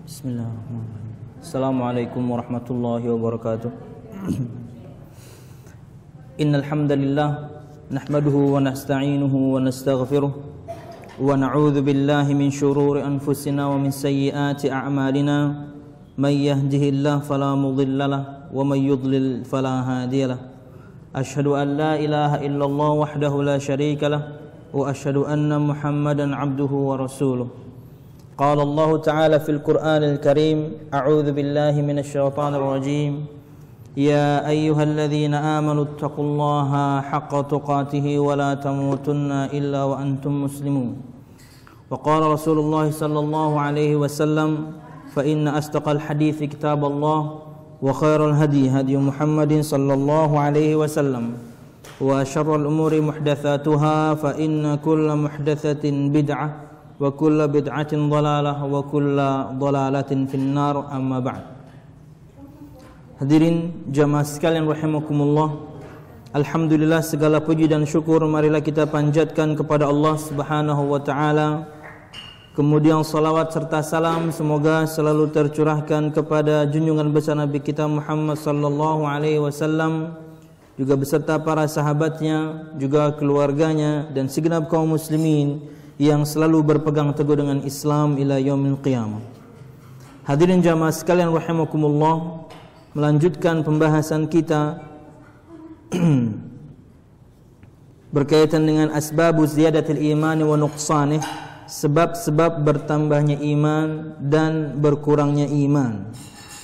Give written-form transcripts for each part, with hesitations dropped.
Bismillahirrahmanirrahim. Assalamualaikum warahmatullahi wabarakatuh. Innal hamdalillah nahmaduhu wa nasta'inuhu wa nastaghfiruh wa na'udzu billahi min shururi anfusina wa min sayyiati a'malina. May yahdihillahu fala mudilla lahu wa may yudlil fala hadiya lahu. Asyhadu an la ilaha illallah wahdahu la syarika lahu wa asyhadu anna Muhammadan 'abduhu wa rasuluh. قال الله تعالى في القرآن الكريم أعوذ بالله من الشيطان الرجيم يا أيها الذين آمنوا اتقوا الله حق تقاته ولا تموتن إلا وأنتم مسلمون وقال رسول الله صلى الله عليه وسلم فإن أصدق الحديث كتاب الله وخير الهدي هدي محمد صلى الله عليه وسلم وشر الأمور محدثاتها فإن كل محدثة بدعة wa kullu bid'atin dhalalah wa kullu dhalalatin finnar amma ba'd. Hadirin jamaah sekalian rahimakumullah, alhamdulillah segala puji dan syukur marilah kita panjatkan kepada Allah Subhanahu wa taala. Kemudian salawat serta salam semoga selalu tercurahkan kepada junjungan besar Nabi kita Muhammad sallallahu alaihi wasallam, juga beserta para sahabatnya, juga keluarganya dan segenap kaum muslimin yang selalu berpegang teguh dengan Islam ila yaumil qiyamah. Hadirin jamaah sekalian rahimakumullah, melanjutkan pembahasan kita berkaitan dengan asbabu ziyadatil imani wa nuqsanih, sebab-sebab bertambahnya iman dan berkurangnya iman.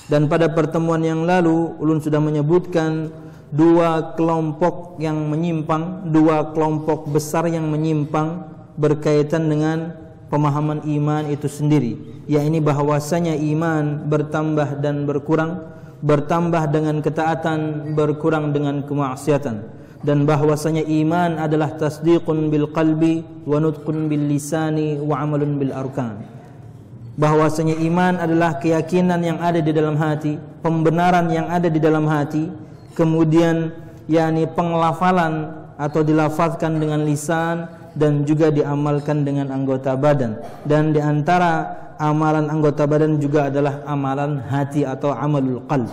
Dan pada pertemuan yang lalu ulun sudah menyebutkan dua kelompok yang menyimpang, dua kelompok besar yang menyimpang berkaitan dengan pemahaman iman itu sendiri, yakni bahwasanya iman bertambah dan berkurang, bertambah dengan ketaatan, berkurang dengan kemaksiatan, dan bahwasanya iman adalah tasdiqun bil qalbi wa nutqun bil lisani wa amalun bil arkan. Bahwasanya iman adalah keyakinan yang ada di dalam hati, pembenaran yang ada di dalam hati, kemudian yakni penglafalan atau dilafazkan dengan lisan dan juga diamalkan dengan anggota badan. Dan di antara amalan anggota badan juga adalah amalan hati atau amalul qalb.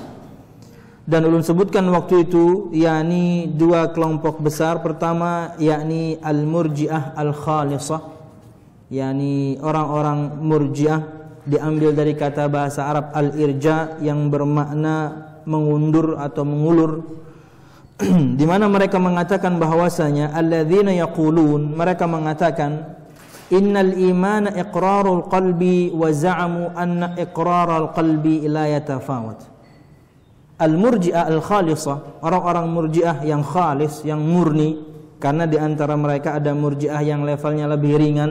Dan ulun sebutkan waktu itu yakni dua kelompok besar. Pertama yakni al-murji'ah al-khalisah, yakni orang-orang murji'ah, diambil dari kata bahasa Arab al-irja yang bermakna mengundur atau mengulur, di mana mereka mengatakan bahwasanya alladzina yaqulun, mereka mengatakan innal imana iqrarul qalbi wa za'amu anna iqraral qalbi la yatafawat. Al-murji'ah al-khalisah, orang-orang murji'ah yang khalis, yang murni, karena di antara mereka ada murji'ah yang levelnya lebih ringan.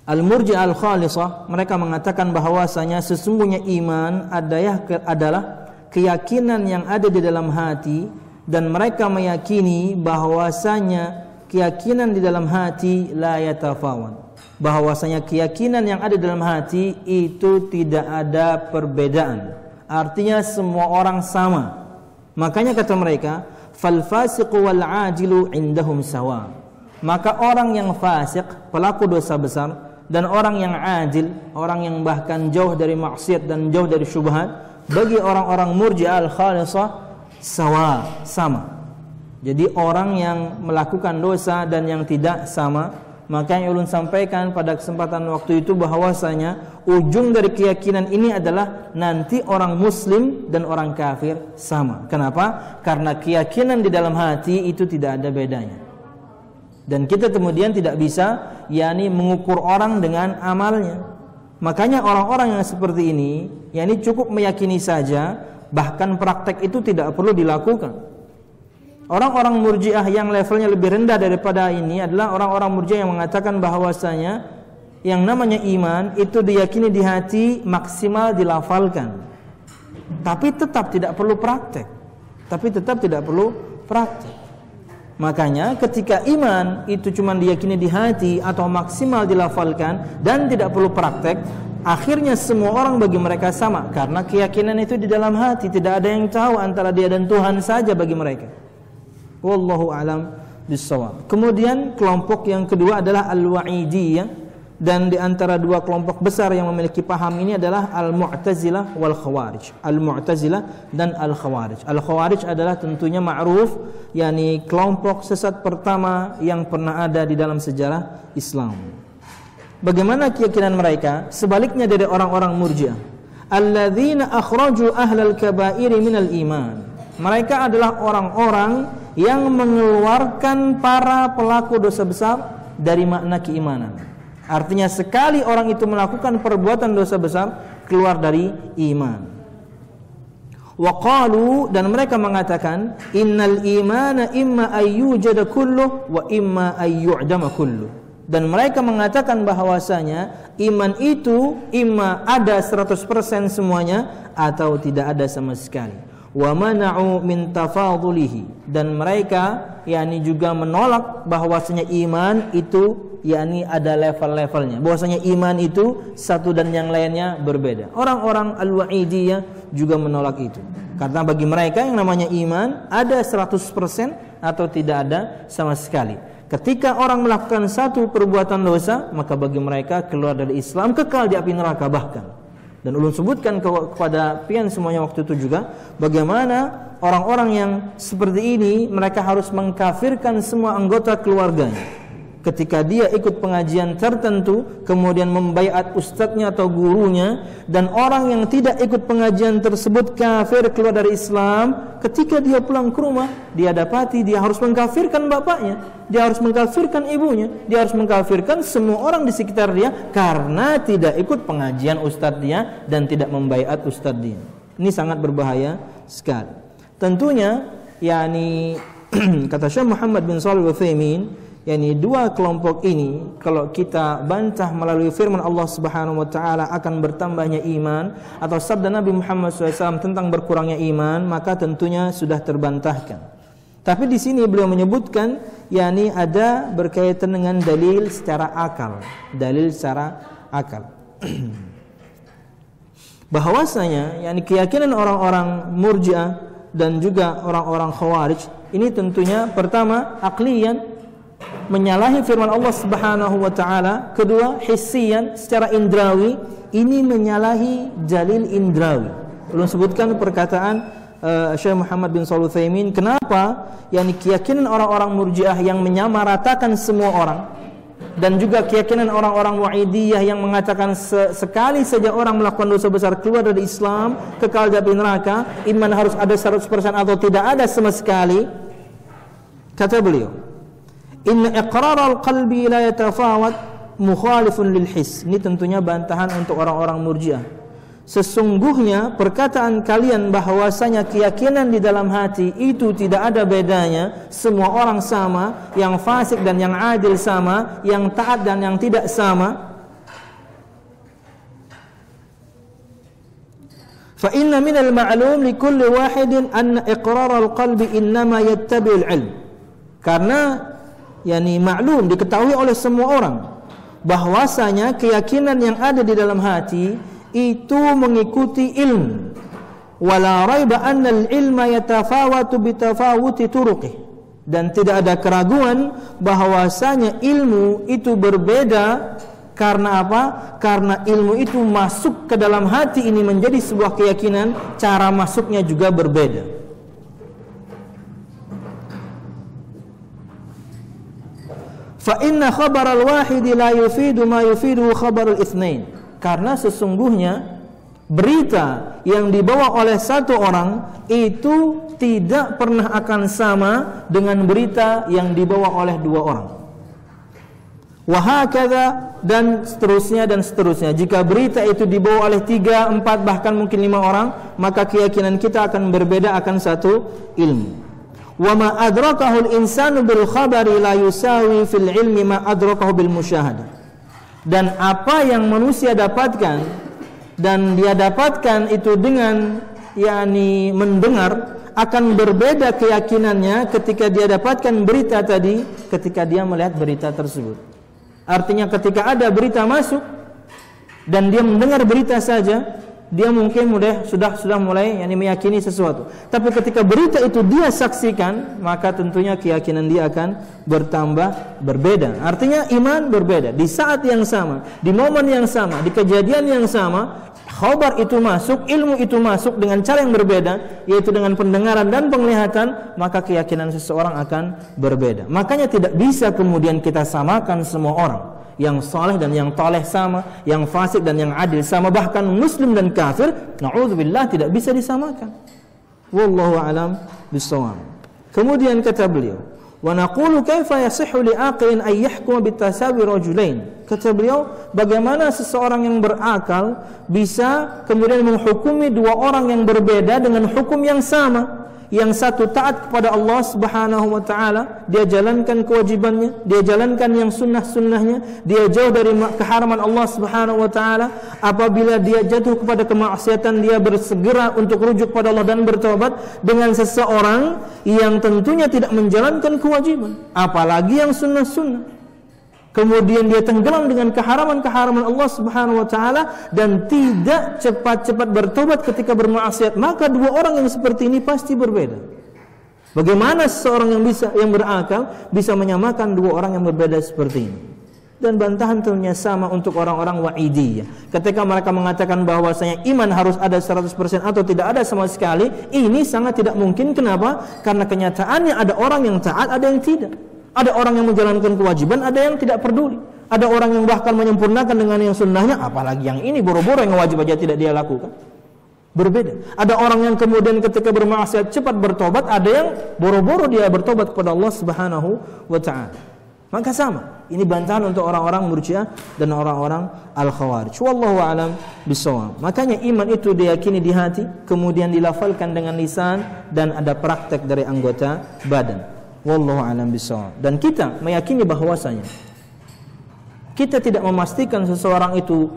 Al-murji'ah al-khalisah, mereka mengatakan bahwasanya sesungguhnya iman adalah keyakinan yang ada di dalam hati, dan mereka meyakini bahwasanya keyakinan di dalam hati la yatafawat, bahwasanya keyakinan yang ada di dalam hati itu tidak ada perbedaan, artinya semua orang sama. Makanya kata mereka fal fasiqu wal ajilu indahum sawa, maka orang yang fasik, pelaku dosa besar, dan orang yang ajil, orang yang bahkan jauh dari maksiat dan jauh dari syubhat, bagi orang-orang murji'ah al-khalisah sama. Jadi orang yang melakukan dosa dan yang tidak sama. Makanya ulun sampaikan pada kesempatan waktu itu bahwasanya ujung dari keyakinan ini adalah nanti orang muslim dan orang kafir sama. Kenapa? Karena keyakinan di dalam hati itu tidak ada bedanya. Dan kita kemudian tidak bisa yakni mengukur orang dengan amalnya. Makanya orang-orang yang seperti ini, yakni cukup meyakini saja, bahkan praktek itu tidak perlu dilakukan. Orang-orang murji'ah yang levelnya lebih rendah daripada ini adalah orang-orang murji'ah yang mengatakan bahwasanya yang namanya iman itu diyakini di hati, maksimal dilafalkan, tapi tetap tidak perlu praktek. Makanya ketika iman itu cuma diyakini di hati atau maksimal dilafalkan dan tidak perlu praktek, akhirnya semua orang bagi mereka sama, karena keyakinan itu di dalam hati, tidak ada yang tahu antara dia dan Tuhan saja bagi mereka. Wallahu a'lam bishawab. Kemudian kelompok yang kedua adalah al-wa'idiyah, Dan di antara dua kelompok besar yang memiliki paham ini adalah Al-Mu'tazilah wal Khawarij. Al-Mu'tazilah dan Al-Khawarij. Al-Khawarij adalah tentunya ma'ruf, yakni kelompok sesat pertama yang pernah ada di dalam sejarah Islam. Bagaimana keyakinan mereka? Sebaliknya dari orang-orang Murji'ah. Alladzina akhraju ahlal kaba'iri minal iman. Mereka adalah orang-orang yang mengeluarkan para pelaku dosa besar dari makna keimanan. Artinya sekali orang itu melakukan perbuatan dosa besar, keluar dari iman. Wa qalu, dan mereka mengatakan, innal imana imma ayyujada kulluh wa imma ayyu'dama kulluh. Dan mereka mengatakan bahwasanya iman itu imma ada 100% semuanya atau tidak ada sama sekali. Wa mana'u min tafadhulihi, dan mereka yakni juga menolak bahwasanya iman itu yakni ada level-levelnya, bahwasanya iman itu satu dan yang lainnya berbeda. Orang-orang Al-Wa'idiyah juga menolak itu, karena bagi mereka yang namanya iman ada 100% atau tidak ada sama sekali. Ketika orang melakukan satu perbuatan dosa, maka bagi mereka keluar dari Islam, kekal di api neraka bahkan. Dan ulun sebutkan kepada pian semuanya waktu itu juga, bagaimana orang-orang yang seperti ini mereka harus mengkafirkan semua anggota keluarganya. Ketika dia ikut pengajian tertentu, kemudian membaiat ustadznya atau gurunya, dan orang yang tidak ikut pengajian tersebut kafir, keluar dari Islam, ketika dia pulang ke rumah, dia dapati dia harus mengkafirkan bapaknya, dia harus mengkafirkan ibunya, dia harus mengkafirkan semua orang di sekitar dia karena tidak ikut pengajian ustadz dia dan tidak membaiat ustadz dia. Ini sangat berbahaya sekali. Tentunya, yakni kata Syekh Muhammad bin Shalih Al-Utsaimin, yakni dua kelompok ini kalau kita bantah melalui firman Allah Subhanahu wa taala akan bertambahnya iman, atau sabda Nabi Muhammad SAW tentang berkurangnya iman, maka tentunya sudah terbantahkan. Tapi di sini beliau menyebutkan yakni ada berkaitan dengan dalil secara akal, dalil secara akal. Bahwasanya yakni keyakinan orang-orang Murji'ah dan juga orang-orang Khawarij ini tentunya pertama aklian, menyalahi firman Allah Subhanahu wa taala. Kedua, hissiyan, secara indrawi, ini menyalahi dalil indrawi. Belum sebutkan perkataan Syekh Muhammad bin Shalih Al-Utsaimin, kenapa yakni keyakinan orang-orang Murji'ah yang menyamaratakan semua orang, dan juga keyakinan orang-orang Wa'idiyah yang mengatakan sekali saja orang melakukan dosa besar keluar dari Islam, kekal di api neraka, iman harus ada 100% atau tidak ada sama sekali. Kata beliau, inna iqrar al-qalbi la yatafawat mukhalifun lil his. Ini tentunya bantahan untuk orang-orang Murji'ah. Sesungguhnya perkataan kalian bahwasanya keyakinan di dalam hati itu tidak ada bedanya, semua orang sama, yang fasik dan yang adil sama, yang taat dan yang tidak sama. Fa inna min al-ma'lum li kulli wahidin anna iqrar al-qalbi innama yattabi'ul ilm. Karena yakni maklum, diketahui oleh semua orang bahwasanya keyakinan yang ada di dalam hati itu mengikuti ilmu. Wala raiba anna al-ilma yatafawatu bitafawuti turuqih. Dan tidak ada keraguan bahwasanya ilmu itu berbeda. Karena apa? Karena ilmu itu masuk ke dalam hati ini menjadi sebuah keyakinan, cara masuknya juga berbeda. Fa inna khabar al-wahid la yufidu ma yufidu khabar al-itsnain. Karena sesungguhnya berita yang dibawa oleh satu orang itu tidak pernah akan sama dengan berita yang dibawa oleh dua orang. Wa hakadha, dan seterusnya dan seterusnya. Jika berita itu dibawa oleh 3, 4 bahkan mungkin 5 orang, maka keyakinan kita akan berbeda akan satu ilmu. Wa ma adrakahu al-insanu bil khabari la yusawi fil ilmi ma adrakahu bil musyahadah. Dan apa yang manusia dapatkan dan dia dapatkan itu dengan yakni mendengar, akan berbeda keyakinannya ketika dia dapatkan berita tadi, ketika dia melihat berita tersebut. Artinya ketika ada berita masuk dan dia mendengar berita saja, dia mungkin sudah mulai meyakini sesuatu. Tapi ketika berita itu dia saksikan, maka tentunya keyakinan dia akan bertambah berbeda. Artinya iman berbeda. Di saat yang sama, di momen yang sama, di kejadian yang sama, khabar itu masuk, ilmu itu masuk dengan cara yang berbeda, yaitu dengan pendengaran dan penglihatan, maka keyakinan seseorang akan berbeda. Makanya tidak bisa kemudian kita samakan semua orang. Yang saleh dan yang toleh sama, yang fasik dan yang adil sama, bahkan muslim dan kafir, na'udzubillah, tidak bisa disamakan. Wallahu a'lam bissawab. Kemudian kata beliau, wa naqulu kaifa yasihhu li'aqilin ay yahkuma bitasawi rajulain. Kata beliau, bagaimana seseorang yang berakal bisa kemudian menghukumi dua orang yang berbeda dengan hukum yang sama. Yang satu taat kepada Allah Subhanahu wa taala, dia jalankan kewajibannya, dia jalankan yang sunnah-sunnahnya, dia jauh dari keharaman Allah Subhanahu wa taala. Apabila dia jatuh kepada kemaksiatan, dia bersegera untuk rujuk kepada Allah dan bertobat. Dengan seseorang yang tentunya tidak menjalankan kewajiban, apalagi yang sunnah-sunnah, kemudian dia tenggelam dengan keharaman-keharaman Allah Subhanahu wa taala dan tidak cepat-cepat bertobat ketika bermaksiat, maka dua orang yang seperti ini pasti berbeda. Bagaimana seseorang yang berakal bisa menyamakan dua orang yang berbeda seperti ini? Dan bantahan tentunya sama untuk orang-orang wa'idiyah. Ketika mereka mengatakan bahwasanya iman harus ada 100% atau tidak ada sama sekali, ini sangat tidak mungkin. Kenapa? Karena kenyataannya ada orang yang taat, ada yang tidak. Ada orang yang menjalankan kewajiban, ada yang tidak peduli. Ada orang yang bahkan menyempurnakan dengan yang sunnahnya, apalagi yang ini boro-boro yang wajib aja tidak dia lakukan. Berbeda. Ada orang yang kemudian ketika bermaksiat cepat bertobat, ada yang boro-boro dia bertobat kepada Allah Subhanahu wa taala. Maka sama. Ini bantahan untuk orang-orang Murji'ah dan orang-orang Al-Khawarij. Wallahu a'lam bishawab. Makanya iman itu diyakini di hati, kemudian dilafalkan dengan lisan, dan ada praktek dari anggota badan. Wallahu a'lam bishawab. Dan kita meyakini bahwasanya kita tidak memastikan seseorang itu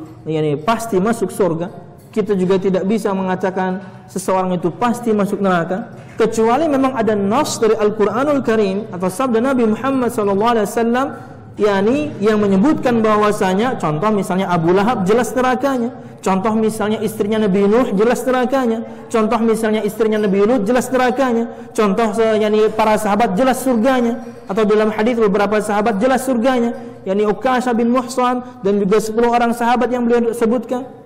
pasti masuk surga. Kita juga tidak bisa mengatakan seseorang itu pasti masuk neraka, kecuali memang ada nas dari Al-Qur'anul Karim atau sabda Nabi Muhammad SAW yang menyebutkan bahwasanya, contoh misalnya Abu Lahab jelas nerakanya, contoh misalnya istrinya Nabi Nuh jelas nerakanya, contoh misalnya istrinya Nabi Lut jelas nerakanya, contoh para sahabat jelas surganya, atau dalam hadis beberapa sahabat jelas surganya, Uqashah bin Muhsan dan juga 10 orang sahabat yang beliau sebutkan.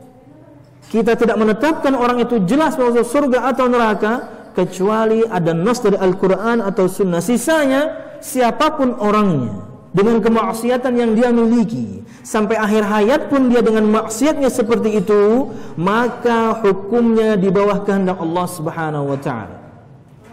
Kita tidak menetapkan orang itu jelas masuk surga atau neraka kecuali ada nas dari Al-Quran atau Sunnah. Sisanya siapapun orangnya, dengan kemaksiatan yang dia miliki, sampai akhir hayat pun dia dengan maksiatnya seperti itu, maka hukumnya di bawah kehendak Allah Subhanahu wa taala.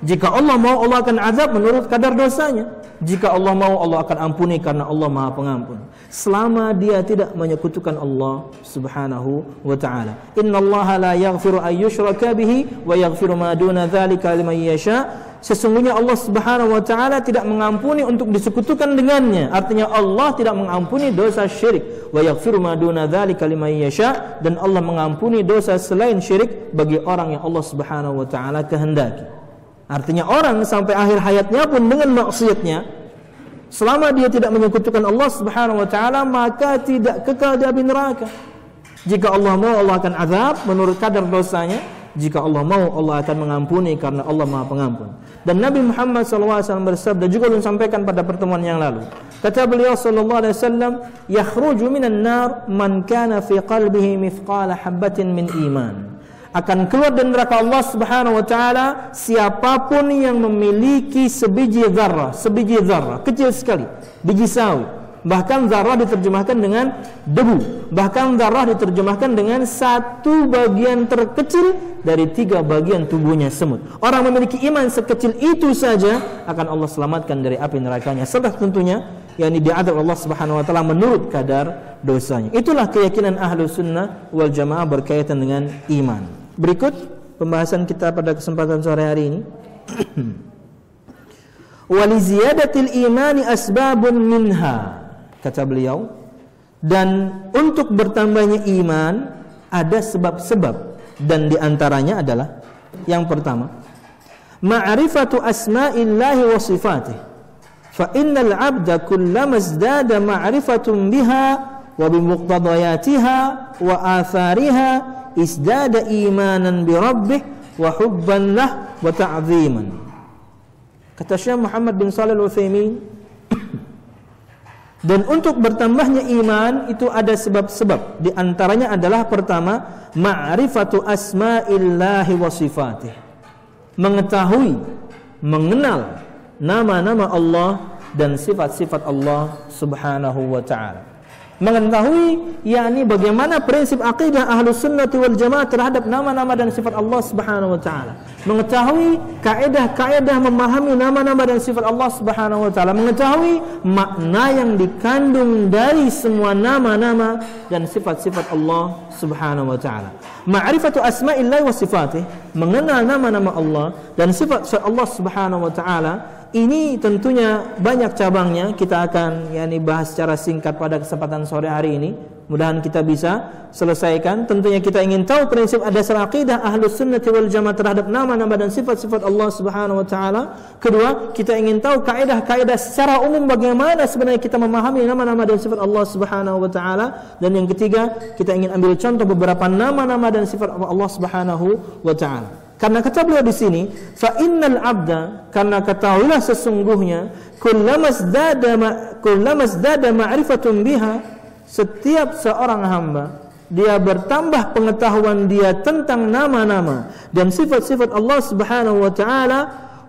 Jika Allah mau, Allah akan azab menurut kadar dosanya. Jika Allah mau, Allah akan ampuni karena Allah Maha Pengampun. Selama dia tidak menyekutukan Allah Subhanahu wa taala. Innallaha la yaghfiru an yushraka bihi wa yaghfiru ma duna dzalika liman yasha. Sesungguhnya Allah Subhanahu wa taala tidak mengampuni untuk disekutukan dengannya. Artinya Allah tidak mengampuni dosa syirik. Wa yaghfiru ma duna dzalika liman yasha, dan Allah mengampuni dosa selain syirik bagi orang yang Allah Subhanahu wa taala kehendaki. Artinya orang sampai akhir hayatnya pun dengan maksiatnya, selama dia tidak menyekutukan Allah Subhanahu wa taala, maka tidak kekal di api neraka. Jika Allah mau, Allah akan azab menurut kadar dosanya. Jika Allah mau, Allah akan mengampuni karena Allah Maha Pengampun. Dan Nabi Muhammad SAW bersabda, juga belum sampaikan pada pertemuan yang lalu. Kata beliau sallallahu alaihi wasallam, "Yakhruju minan nar man kana fi qalbihi mithqala habatin min iman." Akan keluar dari neraka Allah Subhanahu wa taala siapapun yang memiliki sebiji zarrah, kecil sekali, biji sawi. Bahkan zarrah diterjemahkan dengan debu. Bahkan zarrah diterjemahkan dengan satu bagian terkecil dari 3 bagian tubuhnya semut. Orang memiliki iman sekecil itu saja akan Allah selamatkan dari api nerakanya. Setelah tentunya diadab Allah Subhanahu wa taala menurut kadar dosanya. Itulah keyakinan Ahlus Sunnah wal Jamaah berkaitan dengan iman. Berikut pembahasan kita pada kesempatan sore hari ini. Waliziyadatil imani asbabun minha. Kata beliau, dan untuk bertambahnya iman ada sebab-sebab, dan diantaranya adalah yang pertama, ma'rifatu asma'illahi wa sifatih. Fa innal 'abda kullama izdada ma'rifatun biha wa bimuqtadayatiha wa athariha isdada imanan bi rabbih wa hubban lah wa ta'ziman. Kata Syekh Muhammad bin Shalih Al-Utsaimin, dan untuk bertambahnya iman itu ada sebab-sebab. Di antaranya adalah pertama, ma'rifatu asma'illahi wa sifatih. Mengetahui, mengenal nama-nama Allah dan sifat-sifat Allah Subhanahu wa ta'ala. Mengetahui yakni bagaimana prinsip akidah Ahlus Sunnah wal Jamaah terhadap nama-nama dan sifat Allah Subhanahu wa taala. Mengetahui kaidah-kaidah memahami nama-nama dan sifat Allah Subhanahu wa taala. Mengetahui makna yang dikandung dari semua nama-nama dan sifat-sifat Allah Subhanahu wa taala. Ma'rifatu asma'illahi wa sifatih, mengenal nama-nama Allah dan sifat Allah Subhanahu wa taala. Ini tentunya banyak cabangnya. Kita akan bahas secara singkat pada kesempatan sore hari ini. Mudah-mudahan kita bisa selesaikan. Tentunya kita ingin tahu prinsip dasar akidah Ahlus Sunnah wal Jamaah terhadap nama-nama dan sifat-sifat Allah Subhanahu wa taala. Kedua, kita ingin tahu kaidah-kaidah secara umum bagaimana sebenarnya kita memahami nama-nama dan sifat Allah Subhanahu wa taala. Dan yang ketiga, kita ingin ambil contoh beberapa nama-nama dan sifat Allah Subhanahu wa taala. Karena kata beliau di sini, fa innal abda, karena ketahuilah sesungguhnya kullamazdada ma'rifatun biha, setiap seorang hamba dia bertambah pengetahuan dia tentang nama-nama dan sifat-sifat Allah Subhanahu wa taala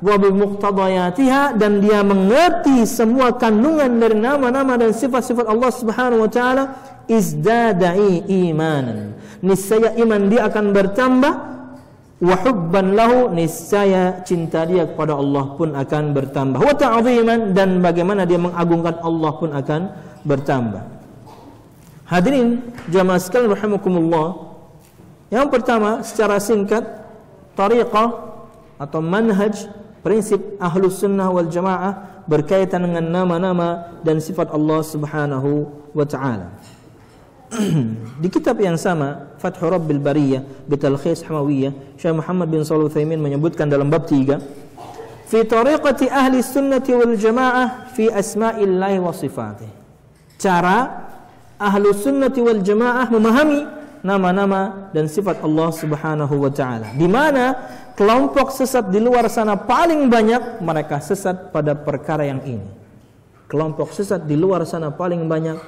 wa bimuqtadayatiha, dan dia mengerti semua kandungan dari nama-nama dan sifat-sifat Allah Subhanahu wa taala, izdada'i imanan, niscaya iman dia akan bertambah, wa hubban lahu, niscaya cinta dia kepada Allah pun akan bertambah, wa ta'ziman, dan bagaimana dia mengagungkan Allah pun akan bertambah. Hadirin jamaah sekalian rahimakumullah, yang pertama secara singkat, tariqah atau manhaj prinsip Ahlus Sunnah wal Jamaah berkaitan dengan nama-nama dan sifat Allah Subhanahu wa taala. Di kitab yang sama, Fathur Rabbil Bariyah Bitalkhis Hamawiyah, Syekh Muhammad bin Shalih Al-Utsaimin menyebutkan dalam bab 3, fi tariqati ahli sunnati wal jamaah fi asma'illahi wa sifatih, cara ahlu sunnati wal jamaah memahami nama-nama dan sifat Allah Subhanahu wa taala. Di mana kelompok sesat di luar sana paling banyak mereka sesat pada perkara yang ini. Kelompok sesat di luar sana paling banyak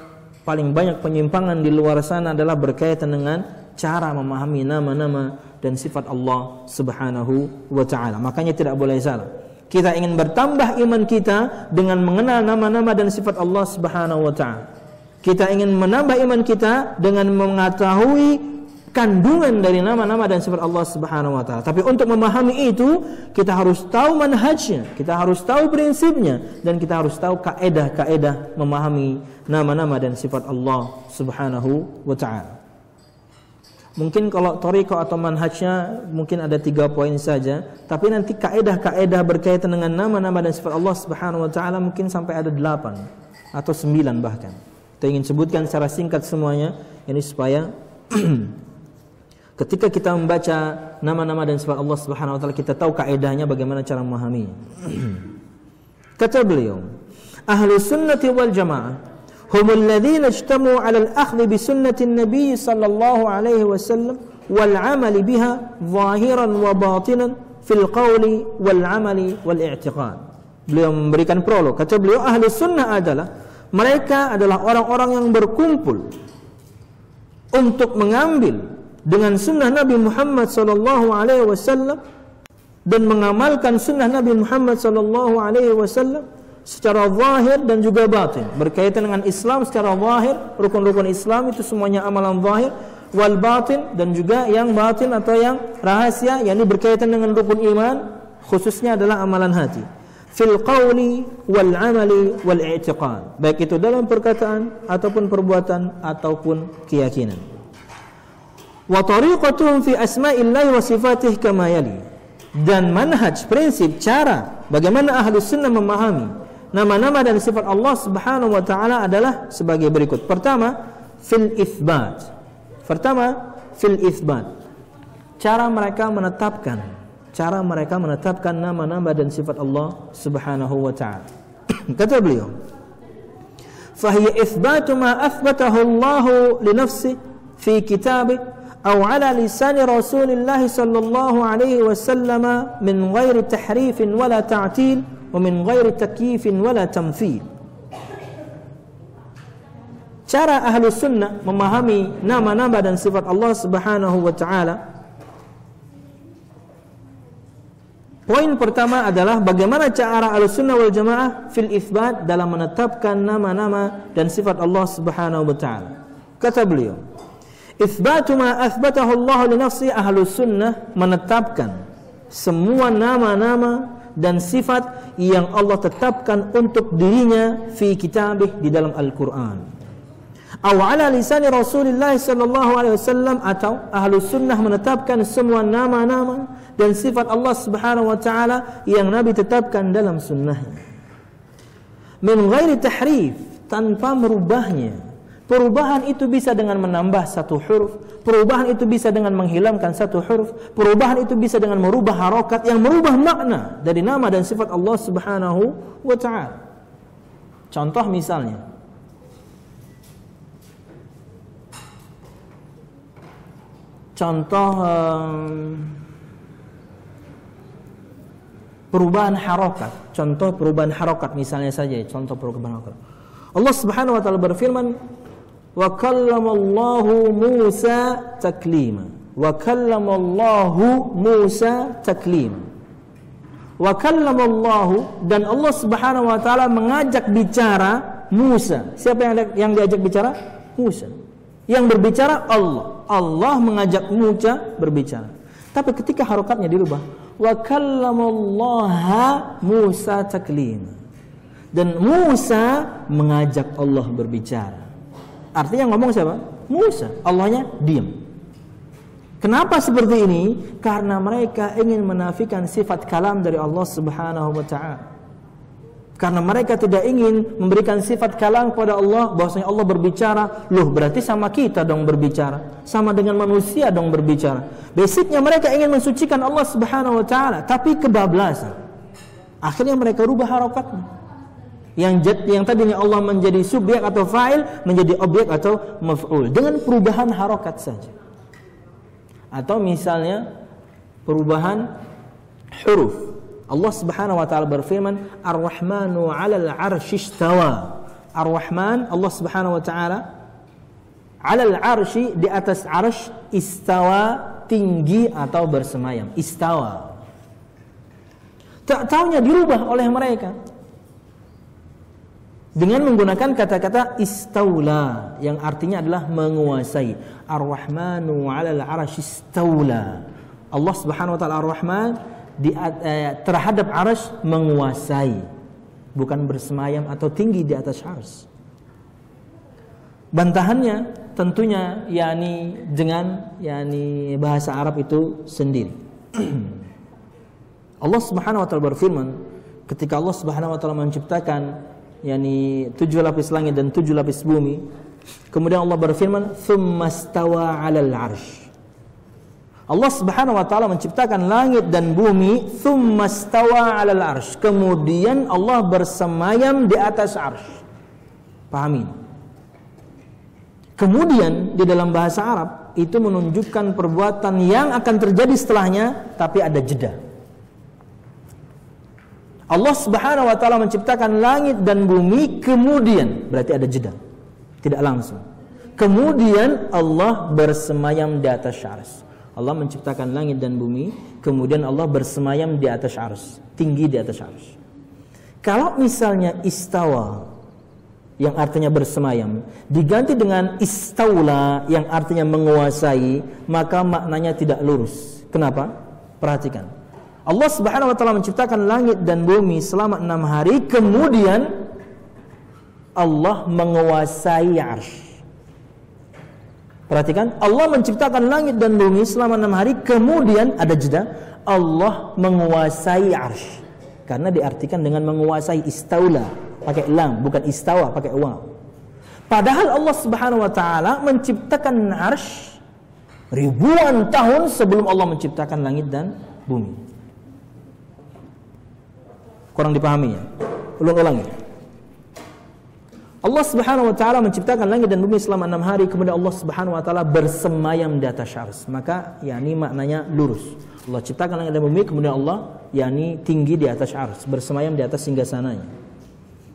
penyimpangan di luar sana adalah berkaitan dengan cara memahami nama-nama dan sifat Allah Subhanahu wa taala. Makanya tidak boleh salah. Kita ingin bertambah iman kita dengan mengenal nama-nama dan sifat Allah Subhanahu wa taala. Kita ingin menambah iman kita dengan mengetahui kandungan dari nama-nama dan sifat Allah Subhanahu wa taala. Tapi untuk memahami itu, kita harus tahu manhajnya, kita harus tahu prinsipnya, dan kita harus tahu kaidah-kaidah memahami nama-nama dan sifat Allah Subhanahu wa taala. Mungkin kalau thariqah atau manhajnya mungkin ada 3 poin saja, tapi nanti kaidah-kaidah berkaitan dengan nama-nama dan sifat Allah Subhanahu wa taala mungkin sampai ada 8 atau 9 bahkan. Kita ingin sebutkan secara singkat semuanya ini supaya ketika kita membaca nama-nama dan sifat Allah Subhanahu wa taala kita tahu kaidahnya bagaimana cara memahaminya. Kata beliau, Ahlus Sunnati wal Jamaah humul ladzina ijtamu 'ala al-akhdhi bi sunnati an-nabiy sallallahu alaihi wasallam wal 'amali biha zahiran wa batinan fil qawli wal 'amali wal i'tiqad. Beliau memberikan prolog. Kata beliau, Ahlus Sunnah mereka adalah orang-orang yang berkumpul untuk mengambil dengan sunnah Nabi Muhammad sallallahu alaihi wasallam dan mengamalkan sunnah Nabi Muhammad sallallahu alaihi wasallam secara zahir dan juga batin. Berkaitan dengan Islam secara zahir, rukun-rukun Islam itu semuanya amalan zahir, wal batin, dan juga yang batin atau yang rahasia, yakni berkaitan dengan rukun iman, khususnya adalah amalan hati. Fil qawli wal amali wal i'tiqad, baik itu dalam perkataan ataupun perbuatan ataupun keyakinan. Wa tariqatuhum fi asma'illahi wa sifatih kama yali, dan manhaj, prinsip, cara bagaimana Ahlus Sunnah memahami nama-nama dan sifat Allah Subhanahu wa taala adalah sebagai berikut. Pertama, fil itsbat. Cara mereka menetapkan nama-nama dan sifat Allah Subhanahu wa taala. Kata beliau, fahiya itsbatu ma athbatahu Allah li nafsihi fi kitabih aw ala lisan Rasulillah sallallahu alaihi wasallam min ghairi tahrif wala ta'til wa min ghairi takyif wala tamthil. Cara Ahlus Sunnah memahami nama-nama dan sifat Allah Subhanahu wa taala. Poin pertama adalah bagaimana cara Ahlus Sunnah wal Jamaah fil itsbat dalam menetapkan nama-nama dan sifat Allah Subhanahu wa taala. Kata beliau, itsbatu ma athbatahu Allah li nafsi. Ahlus Sunnah menetapkan semua nama-nama dan sifat yang Allah tetapkan untuk dirinya fi kitabih, di dalam Al-Qur'an. Aw ala lisan Rasulillah sallallahu alaihi wasallam, atau Ahlus Sunnah menetapkan semua nama-nama dan sifat Allah Subhanahu wa taala yang Nabi tetapkan dalam sunnahnya. Min ghairi tahrif, tanpa merubahnya. Perubahan itu bisa dengan menambah satu huruf, perubahan itu bisa dengan menghilangkan satu huruf, perubahan itu bisa dengan merubah harokat yang merubah makna dari nama dan sifat Allah Subhanahu wa taala. Contoh misalnya, perubahan harokat. Contoh perubahan harokat misalnya saja. Contoh perubahan harokat. Allah Subhanahu wa taala berfirman, wa kallamallahu Musa taklima. Wa kallamallahu Musa taklima. Wa kallamallahu, dan Allah Subhanahu wa taala mengajak bicara Musa. Siapa yang diajak bicara? Musa. Yang berbicara Allah. Allah mengajak Musa berbicara. Tapi ketika harokatnya dirubah, wa kallamallaha Musa taklima, dan Musa mengajak Allah berbicara. Artinya ngomong siapa? Musa. Allahnya diam. Kenapa seperti ini? Karena mereka ingin menafikan sifat kalam dari Allah Subhanahu wa taala. Karena mereka tidak ingin memberikan sifat kalam kepada Allah, bahwasanya Allah berbicara. Loh, berarti sama kita dong berbicara, sama dengan manusia dong berbicara. Basicnya mereka ingin mensucikan Allah Subhanahu wa taala, tapi kebablasan. Akhirnya mereka rubah harokatnya. Yang tadinya Allah menjadi subjek atau fa'il menjadi objek atau maf'ul dengan perubahan harokat saja. Atau misalnya perubahan huruf. Allah Subhanahu wa taala berfirman, Ar-Rahmanu 'alal 'arsy istawa. Ar-Rahman, Allah Subhanahu wa taala, 'alal 'arsy, di atas 'arsy, istawa, tinggi atau bersemayam. Istawa. Tak taunya dirubah oleh mereka dengan menggunakan kata-kata istaula yang artinya adalah menguasai. Ar-Rahmanu 'alal 'arsy istaula. Allah Subhanahu wa taala Ar-Rahman terhadap arsy menguasai, bukan bersemayam atau tinggi di atas arsy. Bantahannya tentunya dengan bahasa Arab itu sendiri. Allah Subhanahu wa taala berfirman ketika Allah Subhanahu wa taala menciptakan 7 lapis langit dan 7 lapis bumi, kemudian Allah berfirman, "Tsummastawa 'alal 'arsy." Allah Subhanahu wa taala menciptakan langit dan bumi, tsummastawa 'alal 'arsy. Kemudian Allah bersemayam di atas arsy. Pahami? Kemudian di dalam bahasa Arab itu menunjukkan perbuatan yang akan terjadi setelahnya, tapi ada jeda. Allah Subhanahu wa taala menciptakan langit dan bumi, kemudian berarti ada jeda. Tidak langsung. Kemudian Allah bersemayam di atas arsy. Allah menciptakan langit dan bumi, kemudian Allah bersemayam di atas arsy, tinggi di atas arsy. Kalau misalnya istawa yang artinya bersemayam diganti dengan istaula yang artinya menguasai, maka maknanya tidak lurus. Kenapa? Perhatikan. Allah Subhanahu wa taala menciptakan langit dan bumi selama 6 hari, kemudian Allah menguasai arsy. Perhatikan, Allah menciptakan langit dan bumi selama 6 hari, kemudian ada jeda, Allah menguasai arsy. Karena diartikan dengan menguasai, istaula pakai lam, bukan istawa pakai waw. Padahal Allah Subhanahu wa taala menciptakan arsy ribuan tahun sebelum Allah menciptakan langit dan bumi. Kurang dipahami ya? Ulang-ulangi. Allah Subhanahu wa taala menciptakan langit dan bumi selama 6 hari, kemudian Allah Subhanahu wa taala bersemayam di atas arsy. Maka yakni maknanya lurus. Allah ciptakan langit dan bumi, kemudian Allah yakni tinggi di atas arsy, bersemayam di atas singgasananya.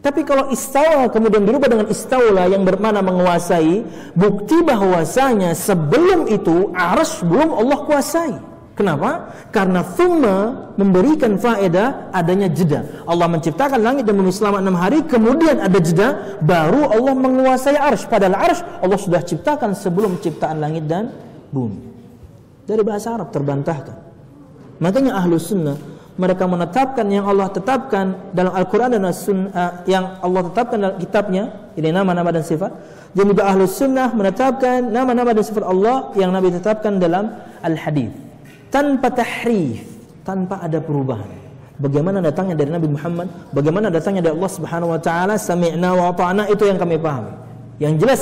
Tapi kalau istawa kemudian dirubah dengan istaula yang bermakna menguasai, bukti bahwasanya sebelum itu arsy belum Allah kuasai. Kenapa? Karena thumma memberikan faedah adanya jeda. Allah menciptakan langit dan bumi selama 6 hari, kemudian ada jeda, baru Allah menguasai arsy. Padahal arsy Allah sudah ciptakan sebelum ciptaan langit dan bumi. Dari bahasa Arab terbantahkan. Makanya Ahlus Sunnah mereka menetapkan yang Allah tetapkan dalam Al-Quran dan As-Sunnah, yang Allah tetapkan dalam kitabnya, ini nama-nama dan sifat. Dan juga Ahlus Sunnah menetapkan nama-nama dan sifat Allah yang Nabi tetapkan dalam Al-Hadits, tanpa tahrif, tanpa ada perubahan. Bagaimana datangnya dari Nabi Muhammad, bagaimana datangnya dari Allah Subhanahu wa taala, sami'na wa ata'na, itu yang kami pahami. Yang jelas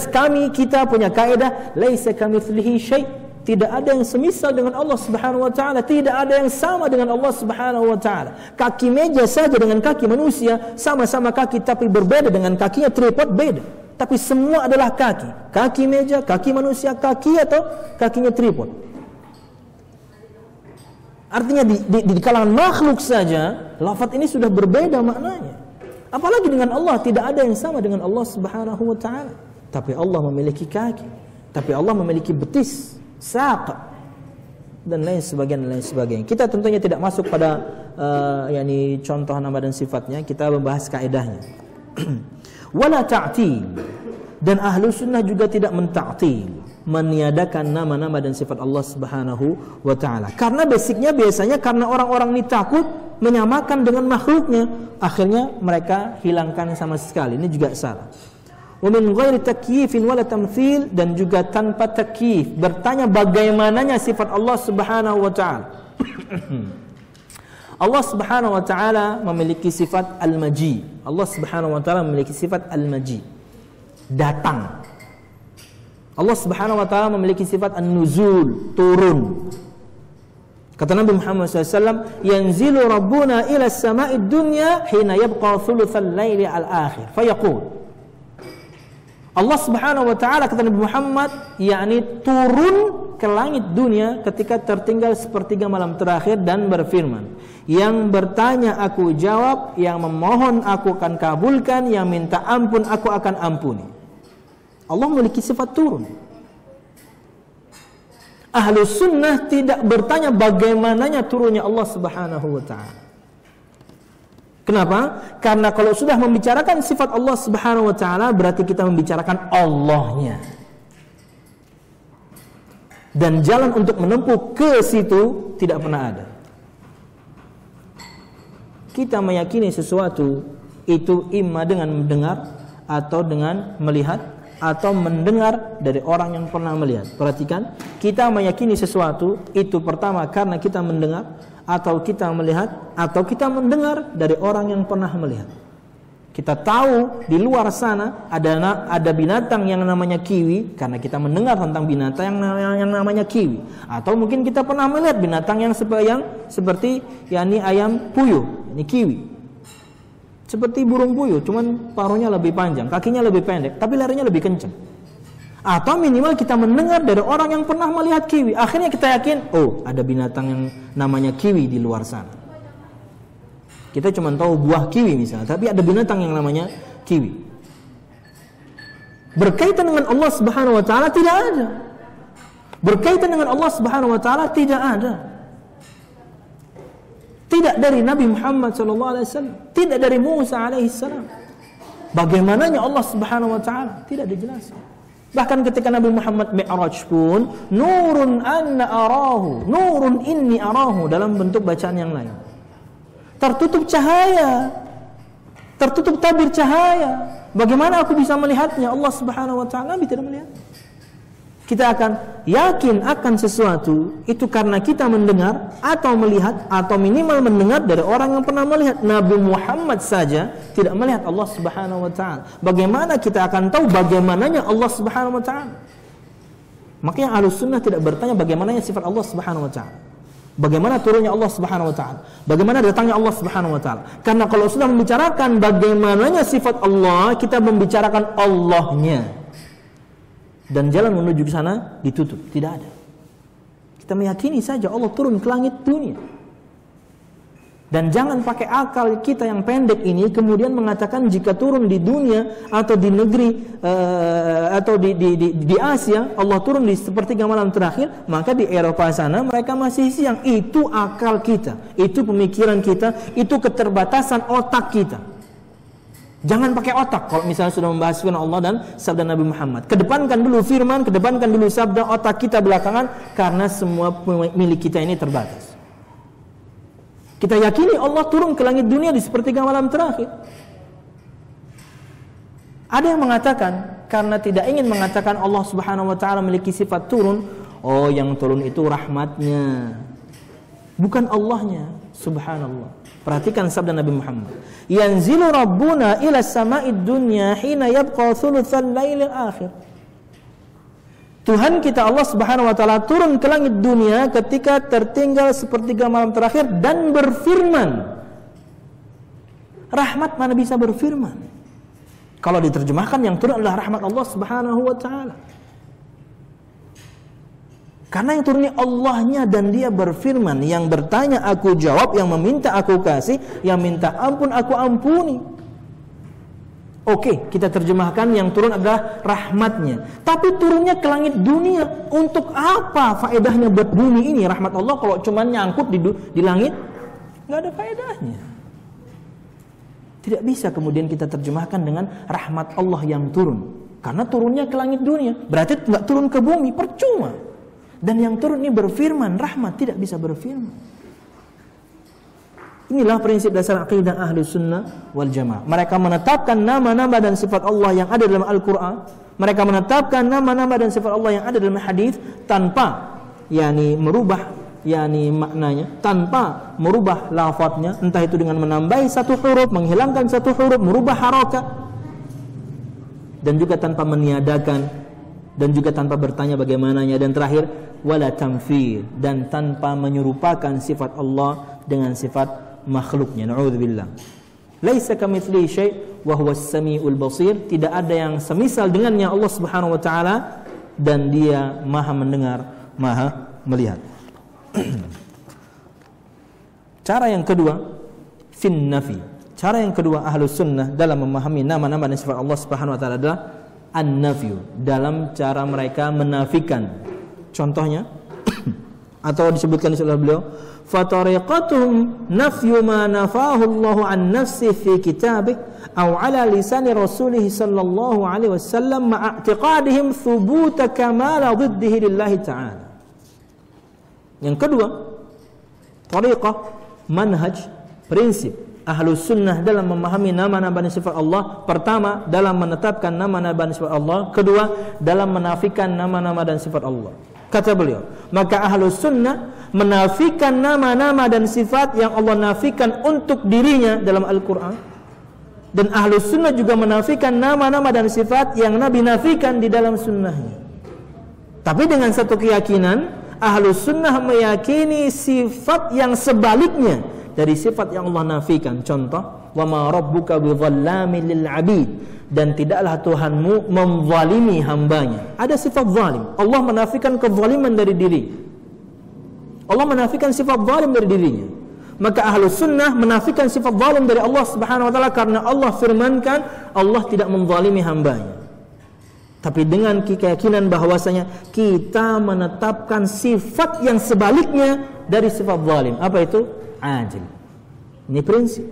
kita punya kaidah laisa kamitslihi syai'. Tidak ada yang semisal dengan Allah Subhanahu wa taala, tidak ada yang sama dengan Allah Subhanahu wa taala. Kaki meja saja dengan kaki manusia sama-sama kaki, tapi berbeda dengan kakinya tripod beda. Tapi semua adalah kaki. Kaki meja, kaki manusia, kaki atau kakinya tripod. Artinya di kalangan makhluk saja lafaz ini sudah berbeda maknanya. Apalagi dengan Allah, tidak ada yang sama dengan Allah Subhanahu wa taala. Tapi Allah memiliki kaki, tapi Allah memiliki betis, saq, dan lain sebagainya. Kita tentunya tidak masuk pada yakni contoh nama dan sifatnya, kita membahas kaidahnya. Wala ta'til, dan Ahlus Sunnah juga tidak menta'til, meniadakan nama-nama dan sifat Allah Subhanahu wa taala. Karena basicnya biasanya karena orang-orang ini takut menyamakan dengan makhluknya, akhirnya mereka hilangkan sama sekali. Ini juga salah. Wa min ghairi takyifin wala tamtsil, dan juga tanpa takyif, bertanya bagaimananya sifat Allah Subhanahu wa taala. Allah Subhanahu wa taala memiliki sifat al-maji. Allah Subhanahu wa taala memiliki sifat al-maji, datang. Allah Subhanahu wa taala memiliki sifat an-nuzul, turun. Kata Nabi Muhammad SAW, yanzilu rabbuna ila as-sama'i dunya hina yabqa thulutsal laili al-akhir fayaqul. Allah Subhanahu wa taala, kata Nabi Muhammad, yakni turun ke langit dunia ketika tertinggal sepertiga malam terakhir dan berfirman, yang bertanya aku jawab, yang memohon aku akan kabulkan, yang minta ampun aku akan ampuni. Allah memiliki sifat turun. Ahlus Sunnah tidak bertanya bagaimananya turunnya Allah Subhanahu wa taala. Kenapa? Karena kalau sudah membicarakan sifat Allah Subhanahu wa taala, berarti kita membicarakan Allahnya. Dan jalan untuk menempuh ke situ tidak pernah ada. Kita meyakini sesuatu itu imma dengan mendengar atau dengan melihat, atau mendengar dari orang yang pernah melihat. Perhatikan, kita meyakini sesuatu itu pertama karena kita mendengar, atau kita melihat, atau kita mendengar dari orang yang pernah melihat. Kita tahu di luar sana ada binatang yang namanya kiwi karena kita mendengar tentang binatang yang namanya kiwi. Atau mungkin kita pernah melihat binatang yang seperti yakni ayam puyuh, ini kiwi. Seperti burung puyuh, cuman paruhnya lebih panjang, kakinya lebih pendek, tapi larinya lebih kencang. Atau minimal kita mendengar dari orang yang pernah melihat kiwi. Akhirnya kita yakin, oh ada binatang yang namanya kiwi di luar sana. Kita cuma tahu buah kiwi misalnya, tapi ada binatang yang namanya kiwi. Berkaitan dengan Allah Subhanahu wa taala tidak ada. Berkaitan dengan Allah Subhanahu wa taala tidak ada. Tidak dari Nabi Muhammad SAW, tidak dari Musa alaihissalam. Bagaimananya Allah Subhanahu wa taala tidak dijelaskan. Bahkan ketika Nabi Muhammad Mi'raj pun, nurun anna arahu, nurun inni arahu, dalam bentuk bacaan yang lain. Tertutup cahaya, tertutup tabir cahaya. Bagaimana aku bisa melihatnya? Allah Subhanahu wa taala Nabi tidak melihat. Kita akan yakin akan sesuatu itu karena kita mendengar atau melihat, atau minimal mendengar dari orang yang pernah melihat. Nabi Muhammad saja tidak melihat Allah Subhanahu wa taala. Bagaimana kita akan tahu bagaimananya Allah Subhanahu wa taala? Makanya Ahlus Sunnah tidak bertanya bagaimananya sifat Allah Subhanahu wa taala. Bagaimana turunnya Allah Subhanahu wa taala? Bagaimana datangnya Allah Subhanahu wa taala? Karena kalau sudah membicarakan bagaimananya sifat Allah, kita membicarakan Allahnya. Dan jalan menuju ke sana ditutup, tidak ada. Kita meyakini saja Allah turun ke langit dunia. Dan jangan pakai akal kita yang pendek ini kemudian mengatakan jika turun di dunia atau di negeri atau di Asia Allah turun di sepertiga malam terakhir, maka di Eropa sana mereka masih siang. Itu akal kita, itu pemikiran kita, itu keterbatasan otak kita. Jangan pakai otak kalau misalnya sudah membahas firman Allah dan sabda Nabi Muhammad. Kedepankan dulu firman, kedepankan dulu sabda, otak kita belakangan, karena semua milik kita ini terbatas. Kita yakini Allah turun ke langit dunia di sepertiga malam terakhir. Ada yang mengatakan karena tidak ingin mengatakan Allah Subhanahu wa taala memiliki sifat turun, oh yang turun itu rahmatnya, bukan Allahnya. Subhanallah. Perhatikan sabda Nabi Muhammad. Yanzilu rabbuna ila sama'id dunya hina yabqa thulutsal lailil akhir. Tuhan kita Allah Subhanahu wa taala turun ke langit dunia ketika tertinggal sepertiga malam terakhir dan berfirman. Rahmat mana bisa berfirman? Kalau diterjemahkan yang turun adalah rahmat Allah Subhanahu wa taala. Karena yang turunnya Allahnya dan dia berfirman, yang bertanya aku jawab, yang meminta aku kasih, yang minta ampun aku ampuni. Oke, kita terjemahkan yang turun adalah rahmatnya. Tapi turunnya ke langit dunia untuk apa faedahnya buat bumi ini? Rahmat Allah kalau cuma nyangkut di langit, nggak ada faedahnya. Tidak bisa kemudian kita terjemahkan dengan rahmat Allah yang turun. Karena turunnya ke langit dunia, berarti nggak turun ke bumi, percuma. Dan yang turun ini berfirman, rahmat tidak bisa berfirman. Inilah prinsip dasar akidah ahli sunnah wal jamaah. Mereka menetapkan nama-nama dan sifat Allah yang ada dalam Al-Quran. Mereka menetapkan nama-nama dan sifat Allah yang ada dalam hadis tanpa merubah maknanya, tanpa merubah lafadznya, entah itu dengan menambahi satu huruf, menghilangkan satu huruf, merubah harakat, dan juga tanpa meniadakan, dan juga tanpa bertanya bagaimananya, dan terakhir wala tamthil, dan tanpa menyerupakan sifat Allah dengan sifat makhluknya. Na'udzubillah. Laisa kamitslihi syai' wa huwas samiul basir. Tidak ada yang semisal dengannya Allah Subhanahu wa taala, dan dia Maha mendengar, Maha melihat. Cara yang kedua, fin nafi. Cara yang kedua Ahlus Sunnah dalam memahami nama-nama dan sifat Allah Subhanahu wa taala adalah an-nafyu, dalam cara mereka menafikan. Contohnya atau disebutkan oleh beliau, fatariqatuhum nafyu ma nafahu Allah an nafsi fi kitabih aw ala lisan rasulih sallallahu alaihi wasallam ma'a i'tiqadihim thubut kamal dhiddihi lillahi ta'ala. Yang kedua, tariqah, manhaj, prinsip Ahlus Sunnah dalam memahami nama-nama dan sifat Allah. Pertama, dalam menetapkan nama-nama dan sifat Allah. Kedua, dalam menafikan nama-nama dan sifat Allah. Kata beliau, maka Ahlus Sunnah menafikan nama-nama dan sifat yang Allah nafikan untuk dirinya dalam Al-Quran, dan Ahlus Sunnah juga menafikan nama-nama dan sifat yang Nabi nafikan di dalam sunnahnya. Tapi dengan satu keyakinan, Ahlus Sunnah meyakini sifat yang sebaliknya dari sifat yang Allah nafikan. Contoh, wa ma rabbuka bidhallamin lil 'abid, dan tidaklah Tuhanmu menzalimi hambanya. Ada sifat zalim. Allah menafikan kezaliman dari diri. Allah menafikan sifat zalim dari dirinya. Maka Ahlus Sunnah menafikan sifat zalim dari Allah Subhanahu wa taala karena Allah firmankan Allah tidak menzalimi hambanya. Tapi dengan keyakinan bahwasanya kita menetapkan sifat yang sebaliknya dari sifat zalim. Apa itu? Adil. Ini prinsip.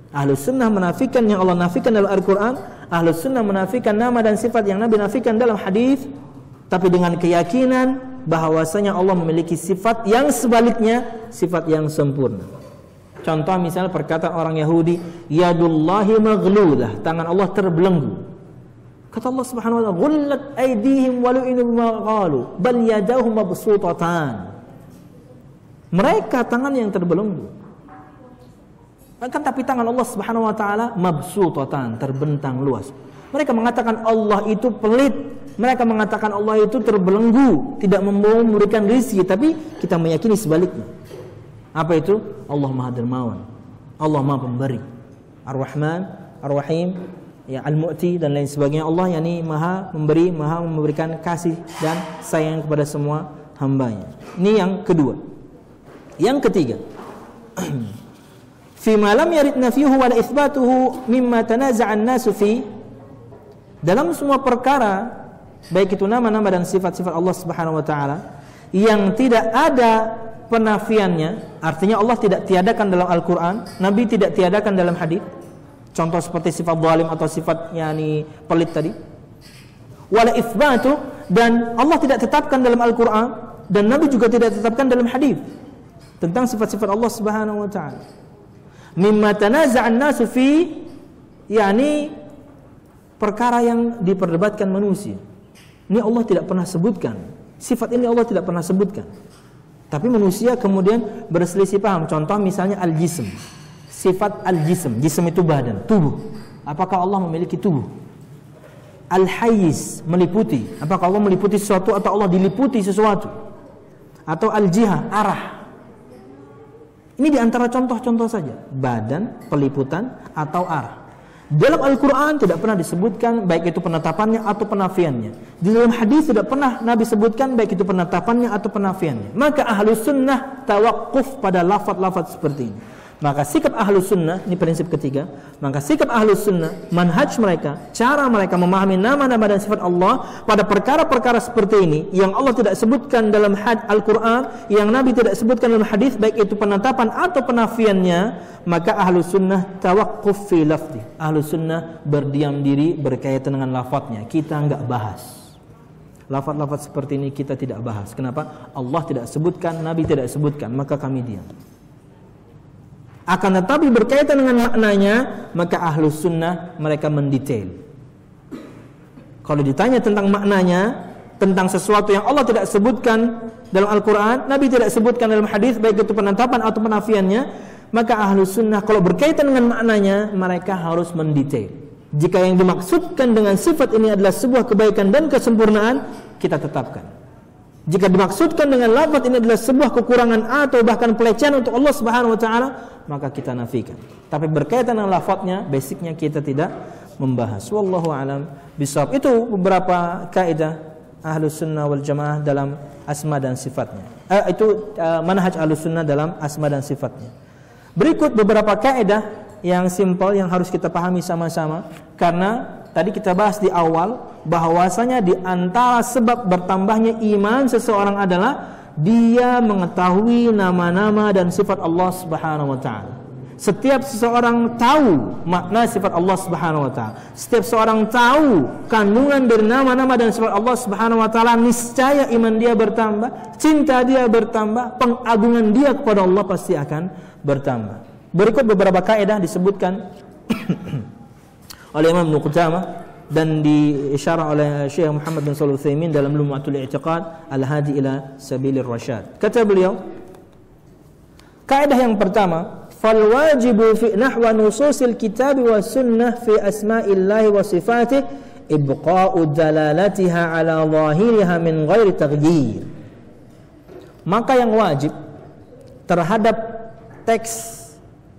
Ahlus Sunnah menafikan yang Allah nafikan dalam Al-Quran. Ahlus Sunnah menafikan nama dan sifat yang Nabi nafikan dalam hadis, tapi dengan keyakinan bahwasanya Allah memiliki sifat yang sebaliknya, sifat yang sempurna. Contoh misalnya perkataan orang Yahudi, yadullahi maghlulah, tangan Allah terbelenggu. Kata Allah Subhanahu wa taala, ghullat aydihim wa lu'inu bima qalu bal yadahu mabsutatan. Mereka tangan yang terbelenggu. Kan tapi tangan Allah Subhanahu wa taala mabsutatan, terbentang luas. Mereka mengatakan Allah itu pelit. Mereka mengatakan Allah itu terbelenggu, tidak memberikan rezeki, tapi kita meyakini sebaliknya. Apa itu? Allah Maha Dermawan, Allah Maha Pemberi, Ar-Rahman, Ar-Rahim, ya, Al-Mu'ti dan lain sebagainya. Allah yakni Maha Memberi, Maha memberikan kasih dan sayang kepada semua hambanya. Ini yang kedua. Yang ketiga, fima lam yarid nafyuhu wa la itsbatuhu mimma tanaza'a an-nasu fi, dalam semua perkara baik itu nama-nama dan sifat-sifat Allah Subhanahu wa taala yang tidak ada penafiannya, artinya Allah tidak tiadakan dalam Al-Qur'an, Nabi tidak tiadakan dalam hadis. Contoh seperti sifat zalim atau sifat yakni pelit tadi. Wala itsbatu, dan Allah tidak tetapkan dalam Al-Qur'an dan Nabi juga tidak tetapkan dalam hadis tentang sifat-sifat Allah Subhanahu wa taala. Mimma tanaza'an nasu fi, yakni perkara yang diperdebatkan manusia. Ini Allah tidak pernah sebutkan. Sifat ini Allah tidak pernah sebutkan. Tapi manusia kemudian berselisih paham. Contoh misalnya al-jism. Sifat al-jism. Jism itu badan, tubuh. Apakah Allah memiliki tubuh? Al-hayyiz, meliputi. Apakah Allah meliputi sesuatu atau Allah diliputi sesuatu? Atau al-jihah, arah. Ini diantara contoh-contoh saja. Badan, peliputan, atau arah. Dalam Al-Quran tidak pernah disebutkan baik itu penetapannya atau penafiannya. Di dalam hadis tidak pernah Nabi sebutkan baik itu penetapannya atau penafiannya. Maka Ahlus Sunnah tawakuf pada lafaz-lafaz seperti ini. Maka sikap Ahlus Sunnah, ini prinsip ketiga, maka sikap Ahlus Sunnah, manhaj mereka, cara mereka memahami nama-nama dan sifat Allah pada perkara-perkara seperti ini yang Allah tidak sebutkan dalam Al-Quran, yang Nabi tidak sebutkan dalam hadis, baik itu penetapan atau penafiannya, maka Ahlus Sunnah tawakuf fi lafzi. Ahlus Sunnah berdiam diri berkaitan dengan lafadznya. Kita enggak bahas lafaz-lafaz seperti ini, kita tidak bahas. Kenapa? Allah tidak sebutkan, Nabi tidak sebutkan, maka kami diam. Akan tetapi berkaitan dengan maknanya, maka Ahlus Sunnah mereka mendetail. Kalau ditanya tentang maknanya, tentang sesuatu yang Allah tidak sebutkan dalam Al-Quran, Nabi tidak sebutkan dalam hadis, baik itu penetapan atau penafiannya, maka Ahlus Sunnah kalau berkaitan dengan maknanya, mereka harus mendetail. Jika yang dimaksudkan dengan sifat ini adalah sebuah kebaikan dan kesempurnaan, kita tetapkan. Jika dimaksudkan dengan lafaz ini adalah sebuah kekurangan atau bahkan pelecehan untuk Allah Subhanahu wa taala, maka kita nafikan. Tapi berkaitan dengan lafaznya, basicnya kita tidak membahas. Wallahu alam bishawab. Itu beberapa kaidah Ahlus Sunnah wal Jamaah dalam asma dan sifatnya. Itu manhaj Ahlus Sunnah dalam asma dan sifatnya. Berikut beberapa kaidah yang simpel yang harus kita pahami sama-sama, karena tadi kita bahas di awal bahwasanya di antara sebab bertambahnya iman seseorang adalah dia mengetahui nama-nama dan sifat Allah Subhanahu wa taala. Setiap seseorang tahu makna sifat Allah Subhanahu wa taala. Setiap seorang tahu kandungan dari nama-nama dan sifat Allah Subhanahu wa taala, niscaya iman dia bertambah, cinta dia bertambah, pengagungan dia kepada Allah pasti akan bertambah. Berikut beberapa kaidah disebutkan oleh Imam Ibnu Qudamah dan diisyarah oleh Syekh Muhammad bin Shalih Al-Utsaimin dalam Lum'atul I'tiqad Al-Hadi ila Sabilir Rasyad. Kata beliau, kaidah yang pertama, fal wajibu fi nahwa nususil kitab wa sunnah fi asma'illahi wa sifatih ibqa'u dalalatiha ala zahiriha min ghairi taghyir. Maka yang wajib terhadap teks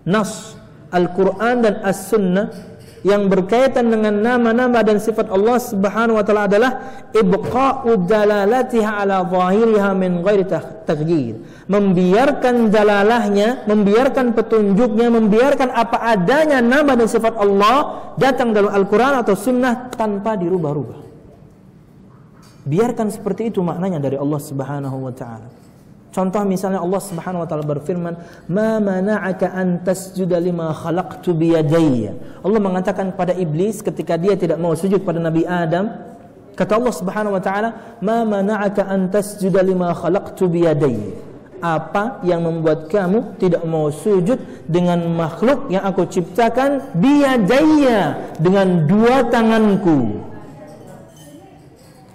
nas Al-Quran dan As-Sunnah yang berkaitan dengan nama-nama dan sifat Allah Subhanahu wa taala adalah ibqa'u dalalatiha ala zahiriha min ghairi taghyir. Membiarkan dalalahnya, membiarkan petunjuknya, membiarkan apa adanya nama dan sifat Allah datang dalam Al-Quran atau Sunnah tanpa dirubah-rubah. Biarkan seperti itu maknanya dari Allah Subhanahu wa taala. Contoh misalnya Allah Subhanahu wa taala berfirman, "Ma mana'aka an tasjuda lima khalaqtu bi yadayya." Allah mengatakan pada iblis ketika dia tidak mau sujud pada Nabi Adam, kata Allah Subhanahu wa taala, "Ma mana'aka an tasjuda lima khalaqtu bi yadayya." Apa yang membuat kamu tidak mau sujud dengan makhluk yang aku ciptakan bi yadayya, dengan dua tanganku?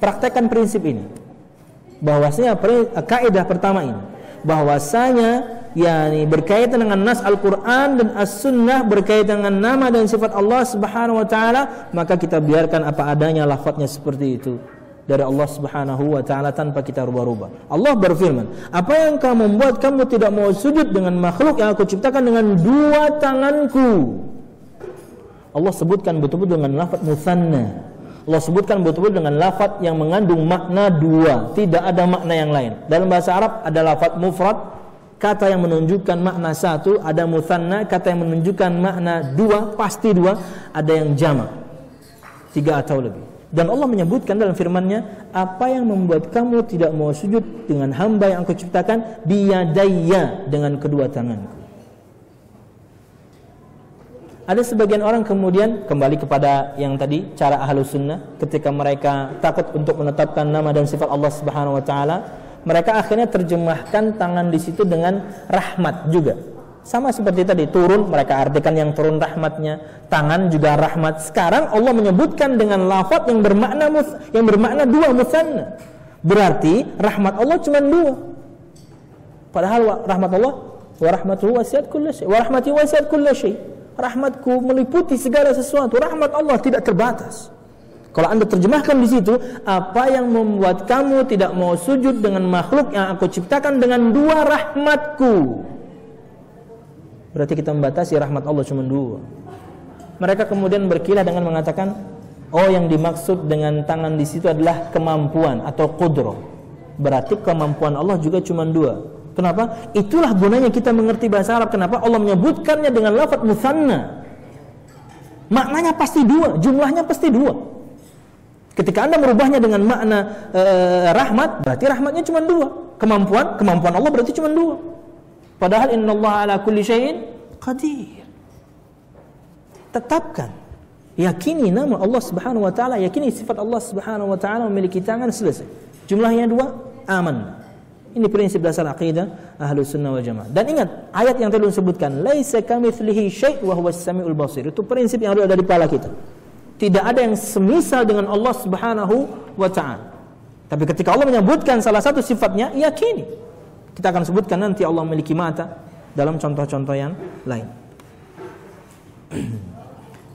Praktekkan prinsip ini. Bahwasanya kaidah pertama ini, bahwasanya yakni berkaitan dengan nas Al-Quran dan As-Sunnah, berkaitan dengan nama dan sifat Allah Subhanahu wa taala, maka kita biarkan apa adanya lafadznya seperti itu. dari Allah Subhanahu wa taala tanpa kita rubah-rubah. Allah berfirman, "Apa yang kamu membuat kamu tidak mau sujud dengan makhluk yang aku ciptakan dengan dua tanganku?" Allah sebutkan betul-betul dengan lafaz musanna. Allah sebutkan betul-betul dengan lafaz yang mengandung makna dua, tidak ada makna yang lain. Dalam bahasa Arab ada lafaz mufrad, kata yang menunjukkan makna satu, ada musanna, kata yang menunjukkan makna dua, pasti dua, ada yang jamak, tiga atau lebih. Dan Allah menyebutkan dalam firman-Nya, apa yang membuat kamu tidak mau sujud dengan hamba yang aku ciptakan, biyadayya, dengan kedua tanganku. Ada sebagian orang kemudian kembali kepada yang tadi, cara Ahlus Sunnah, ketika mereka takut untuk menetapkan nama dan sifat Allah Subhanahu wa taala, mereka akhirnya terjemahkan tangan di situ dengan rahmat juga. Sama seperti tadi, turun, mereka artikan yang turun rahmatnya, tangan juga rahmat. Sekarang Allah menyebutkan dengan lafaz yang bermakna dua, musanna. Berarti rahmat Allah cuma dua. Padahal rahmat Allah, wa rahmatuhu wasi'at kulli syai', wa rahmati wasi'at kulli syai'. Rahmatku meliputi segala sesuatu. Rahmat Allah tidak terbatas. Kalau Anda terjemahkan di situ, apa yang membuat kamu tidak mau sujud dengan makhluk yang aku ciptakan dengan dua rahmatku? Berarti kita membatasi rahmat Allah cuma dua. Mereka kemudian berkilah dengan mengatakan, oh yang dimaksud dengan tangan di situ adalah kemampuan atau qudrah. Berarti kemampuan Allah juga cuma dua. Kenapa? Itulah gunanya kita mengerti bahasa Arab. Kenapa Allah menyebutkannya dengan lafaz musanna? Maknanya pasti dua, jumlahnya pasti dua. Ketika Anda merubahnya dengan makna rahmat, berarti rahmatnya cuma dua. Kemampuan Allah berarti cuma dua. Padahal innallaha ala kulli syai'in qadir. Tetapkan, yakini nama Allah Subhanahu wa taala, yakini sifat Allah Subhanahu wa taala memiliki tangan, selesai. Jumlahnya dua, aman. Ini prinsip dasar akidah Ahlus Sunnah wal Jamaah. Dan ingat, ayat yang tadi disebutkan, laisa kamitslihi syai' wa huwas samiul basir. Itu prinsip yang harus ada di kepala kita. Tidak ada yang semisal dengan Allah Subhanahu wa taala. Tapi ketika Allah menyebutkan salah satu sifatnya, yakini. Kita akan sebutkan nanti Allah memiliki mata dalam contoh-contoh yang lain.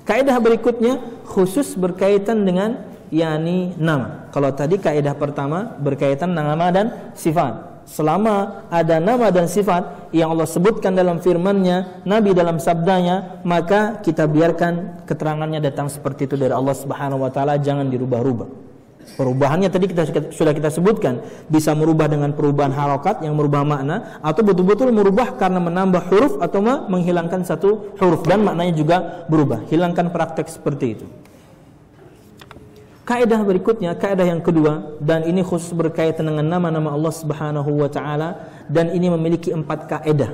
Kaidah berikutnya khusus berkaitan dengan yakni nama. Kalau tadi kaidah pertama berkaitan nama dan sifat. Selama ada nama dan sifat yang Allah sebutkan dalam firman-Nya, Nabi dalam sabdanya, maka kita biarkan keterangannya datang seperti itu dari Allah Subhanahu wa taala, jangan dirubah-rubah. Perubahannya tadi sudah kita sebutkan, bisa merubah dengan perubahan harokat yang merubah makna, atau betul-betul merubah karena menambah huruf atau menghilangkan satu huruf, dan maknanya juga berubah. Hilangkan praktek seperti itu. Kaidah berikutnya, kaidah yang kedua, dan ini khusus berkaitan dengan nama-nama Allah Subhanahu wa taala, dan ini memiliki 4 kaidah.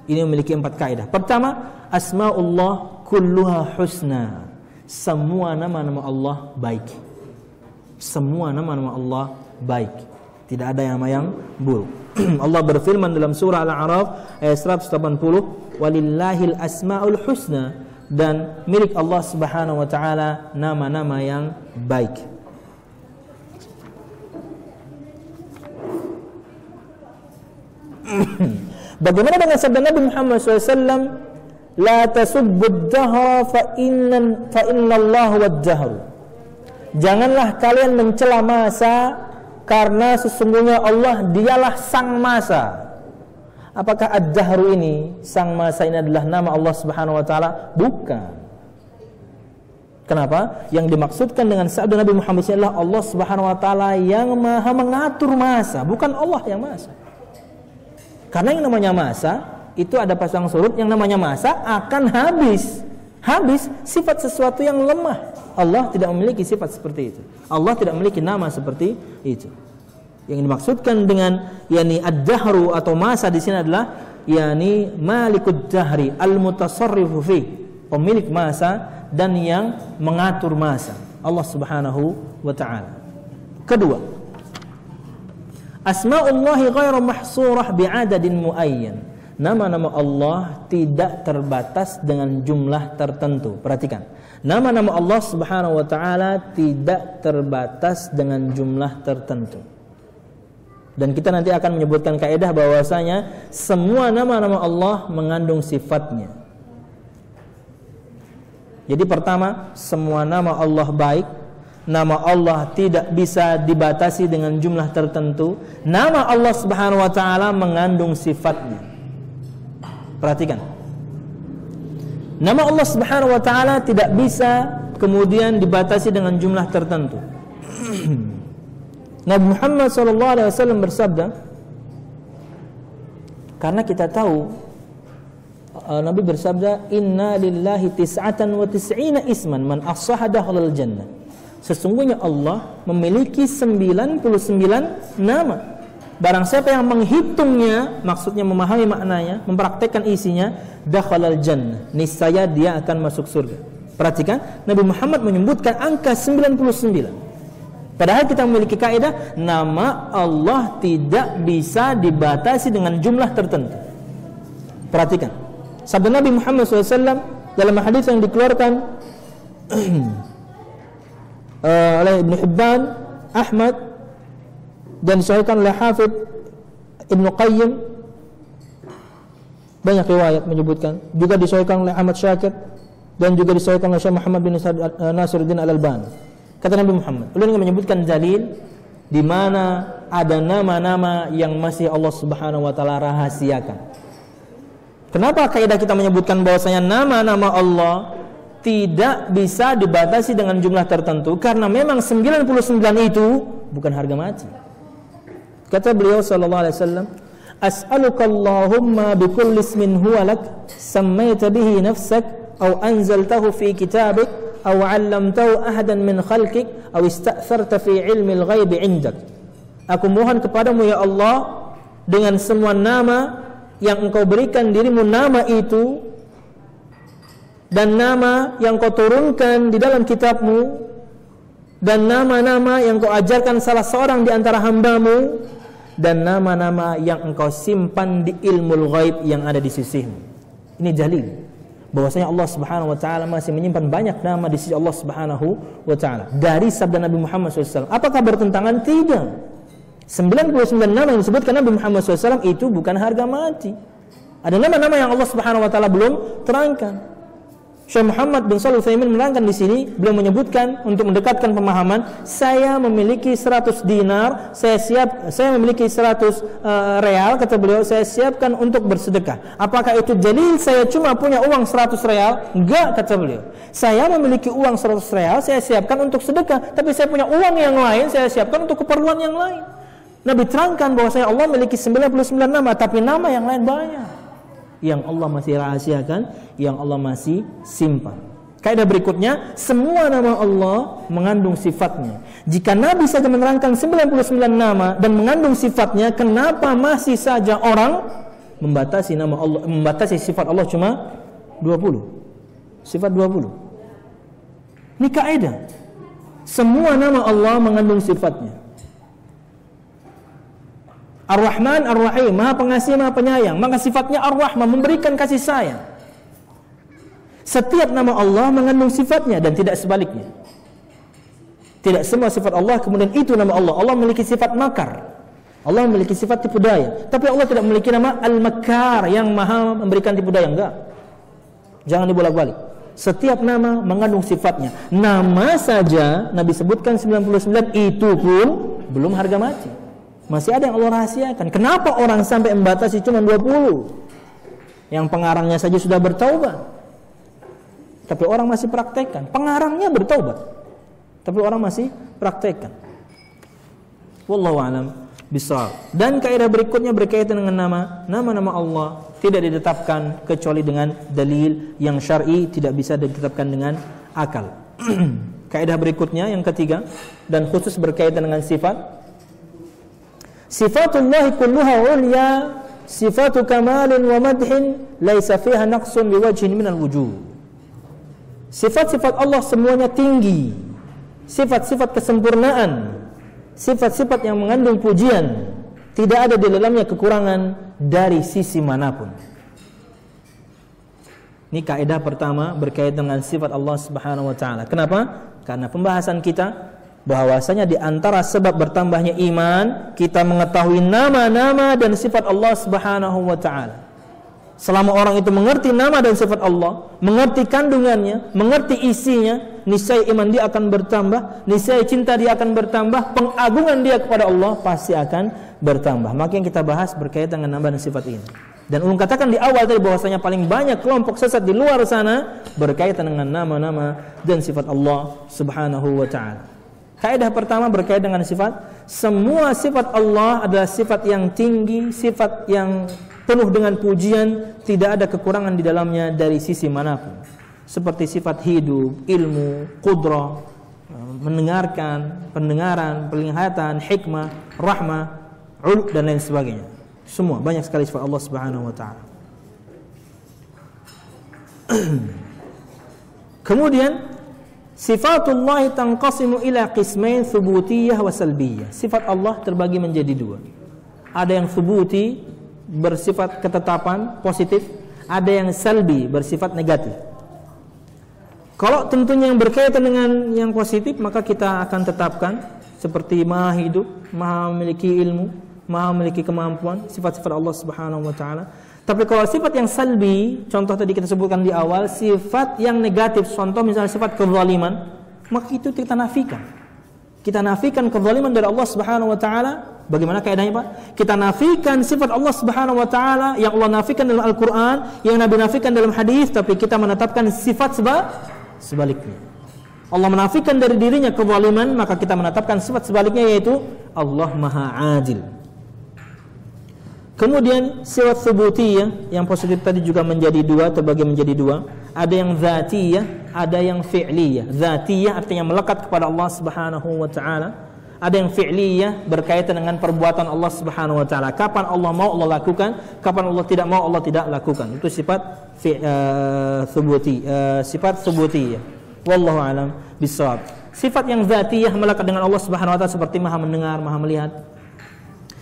Ini memiliki 4 kaidah. Pertama, asmaullah kulluha husna. Semua nama-nama Allah baik. Semua nama-nama Allah baik. Tidak ada nama yang buruk. Allah berfirman dalam surah Al-A'raf ayat 180, "Walillahil asmaul husna." Dan milik Allah Subhanahu wa taala nama-nama yang baik. Bagaimana dengan sabda Nabi Muhammad SAW, "La tasubbud dahra fa innallaha wad-dahru." Janganlah kalian mencela masa, karena sesungguhnya Allah dialah sang masa. Apakah ad-dahru ini, sang masa ini adalah nama Allah Subhanahu wa taala? Bukan. Kenapa? Yang dimaksudkan dengan sabda Nabi Muhammad SAW adalah Allah Subhanahu wa taala yang maha mengatur masa, bukan Allah yang masa. Karena yang namanya masa itu ada pasang surut, yang namanya masa akan habis. Habis sifat sesuatu yang lemah. Allah tidak memiliki sifat seperti itu. Allah tidak memiliki nama seperti itu. Yang dimaksudkan dengan yakni ad-dahru atau masa di sini adalah yakni malikud dahri al-mutasarrifu fi, pemilik masa dan yang mengatur masa, Allah Subhanahu wa taala. Kedua, asmaullahi ghairu mahsurah bi'adadin muayyan. Nama-nama Allah tidak terbatas dengan jumlah tertentu. Perhatikan, nama-nama Allah Subhanahu wa taala tidak terbatas dengan jumlah tertentu. Dan kita nanti akan menyebutkan kaidah bahwasanya semua nama-nama Allah mengandung sifatnya. Jadi pertama, semua nama Allah baik. nama Allah tidak bisa dibatasi dengan jumlah tertentu. Nama Allah Subhanahu wa taala mengandung sifatnya. Perhatikan. Nama Allah Subhanahu wa taala tidak bisa kemudian dibatasi dengan jumlah tertentu. Nabi Muhammad SAW bersabda, karena kita tahu Nabi bersabda, inna lillahi tis'atan wa tis'ina isman man ahsaha dakhalal jannah. Sesungguhnya Allah memiliki 99 nama. Barang siapa yang menghitungnya, maksudnya memahami maknanya, mempraktekkan isinya, dakhalal jannah, niscaya dia akan masuk surga. Perhatikan, Nabi Muhammad menyebutkan angka 99. Padahal kita memiliki kaidah, nama Allah tidak bisa dibatasi dengan jumlah tertentu. Perhatikan, sabda Nabi Muhammad SAW dalam hadis yang dikeluarkan oleh Ibnu Hibban, Ahmad, dan disahihkan oleh Hafidz Ibnu Qayyim. Banyak riwayat menyebutkan, juga disahihkan oleh Ahmad Syakir, dan juga disahihkan oleh Syekh Muhammad bin Nasiruddin Al-Albani. Kata Nabi Muhammad, beliau menyebutkan dalil di mana ada nama-nama yang masih Allah Subhanahu wa taala rahasiakan. Kenapa kaidah kita menyebutkan bahwasanya nama-nama Allah tidak bisa dibatasi dengan jumlah tertentu? Karena memang 99 itu bukan harga mati. Kata beliau sallallahu alaihi wasallam, as'aluka Allahumma bikulli ismin huwa lak sammaita bihi nafsak aw anzaltahu fi kitabik aw 'allamtahu ahadan min khalqik aw ista'tharta fi 'ilmil ghaibi 'indak. Aku mohon kepadamu ya Allah dengan semua nama yang engkau berikan dirimu nama itu dan nama yang kau turunkan di dalam kitabmu dan nama-nama yang kau ajarkan salah seorang di antara hambamu dan nama-nama yang engkau simpan di ilmul ghaib yang ada di sisimu. Ini dalil bahwasanya Allah Subhanahu wa taala masih menyimpan banyak nama di sisi Allah Subhanahu wa taala. Dari sabda Nabi Muhammad SAW, apakah bertentangan? Tidak. 99 nama yang disebutkan Nabi Muhammad SAW itu bukan harga mati. Ada nama-nama yang Allah Subhanahu wa taala belum terangkan. Syekh Muhammad bin Shalih Al-Utsaimin menerangkan di sini, beliau menyebutkan untuk mendekatkan pemahaman, saya memiliki 100 dinar, saya memiliki 100 real, kata beliau, saya siapkan untuk bersedekah. Apakah itu dalil saya cuma punya uang 100 real? Enggak, kata beliau. Saya memiliki uang 100 real, saya siapkan untuk sedekah, tapi saya punya uang yang lain, saya siapkan untuk keperluan yang lain. Nabi terangkan bahwa saya Allah memiliki 99 nama, tapi nama yang lain banyak yang Allah masih rahasiakan, yang Allah masih simpan. Kaidah berikutnya, semua nama Allah mengandung sifatnya. Jika Nabi saja menerangkan 99 nama dan mengandung sifatnya, kenapa masih saja orang membatasi nama Allah, membatasi sifat Allah cuma 20? Sifat 20. Ini kaidah. Semua nama Allah mengandung sifatnya. Ar-Rahman, Ar-Rahim, Maha Pengasih, Maha Penyayang. Maka sifatnya Ar-Rahman, memberikan kasih sayang. Setiap nama Allah mengandung sifatnya dan tidak sebaliknya. Tidak semua sifat Allah kemudian itu nama Allah. Allah memiliki sifat makar, Allah memiliki sifat tipu daya, tapi Allah tidak memiliki nama Al-Makkar yang maha memberikan tipu daya. Enggak. Jangan dibolak-balik. Setiap nama mengandung sifatnya. Nama saja Nabi sebutkan 99, itu pun belum harga mati. Masih ada yang Allah rahasiakan. Kenapa orang sampai membatasi cuma 20? Yang pengarangnya saja sudah bertaubat, tapi orang masih praktekkan. Pengarangnya bertaubat, tapi orang masih praktekkan. Wallahu a'lam bishawab. Dan kaidah berikutnya berkaitan dengan nama-nama Allah tidak ditetapkan kecuali dengan dalil yang syar'i, tidak bisa ditetapkan dengan akal. Kaidah berikutnya yang ketiga dan khusus berkaitan dengan sifat. Sifatullah kulluha ulya, sifatu kamalin wa madhin, laisa fiha naqsun biwajhin minal wujuh. Sifat-sifat Allah semuanya tinggi, sifat-sifat kesempurnaan, sifat-sifat yang mengandung pujian, tidak ada di dalamnya kekurangan dari sisi manapun. Ini kaidah pertama berkaitan dengan sifat Allah Subhanahu wa taala. Kenapa? Karena pembahasan kita bahwasanya di antara sebab bertambahnya iman, kita mengetahui nama-nama dan sifat Allah Subhanahu wa taala. Selama orang itu mengerti nama dan sifat Allah, mengerti kandungannya, mengerti isinya, niscaya iman dia akan bertambah, niscaya cinta dia akan bertambah, pengagungan dia kepada Allah pasti akan bertambah. Maka yang kita bahas berkaitan dengan nama dan sifat ini. Dan ulun katakan di awal tadi bahwasanya paling banyak kelompok sesat di luar sana berkaitan dengan nama-nama dan sifat Allah Subhanahu wa taala. Kaidah pertama berkaitan dengan sifat. Semua sifat Allah adalah sifat yang tinggi, sifat yang penuh dengan pujian, tidak ada kekurangan di dalamnya dari sisi manapun. Seperti sifat hidup, ilmu, qudrah, mendengarkan, pendengaran, penglihatan, hikmah, rahmah, ulu dan lain sebagainya. Semua banyak sekali sifat Allah Subhanahu wa taala. Kemudian sifatullah tanqasimu ila qismain thubutiyah wa salbiyah. Sifat Allah terbagi menjadi dua. Ada yang thubuti bersifat ketetapan positif, ada yang salbi bersifat negatif. Kalau tentunya yang berkaitan dengan yang positif maka kita akan tetapkan seperti maha hidup, maha memiliki ilmu, maha memiliki kemampuan, sifat-sifat Allah Subhanahu wa taala. Tapi kalau sifat yang salbi, contoh tadi kita sebutkan di awal, sifat yang negatif, contoh misalnya sifat kezaliman, maka itu kita nafikan. Kita nafikan kezaliman dari Allah Subhanahu wa taala. Bagaimana kaidahnya, Pak? Kita nafikan sifat Allah Subhanahu wa taala yang Allah nafikan dalam Al-Qur'an, yang Nabi nafikan dalam hadis, tapi kita menetapkan sifat sebaliknya. Allah menafikan dari dirinya kezaliman, maka kita menetapkan sifat sebaliknya yaitu Allah Maha Adil. Kemudian sifat thubutiyah yang positif tadi juga menjadi dua, terbagi menjadi dua. Ada yang dzatiyah, ada yang fi'liyah. Dzatiyah artinya melekat kepada Allah Subhanahu wa taala. Ada yang fi'liyah berkaitan dengan perbuatan Allah Subhanahu wa taala. Kapan Allah mau Allah lakukan, kapan Allah tidak mau Allah tidak lakukan. Itu sifat sifat thubutiyah. Wallahu alam bissawab. Sifat yang dzatiyah melekat dengan Allah Subhanahu wa taala seperti Maha mendengar, Maha melihat.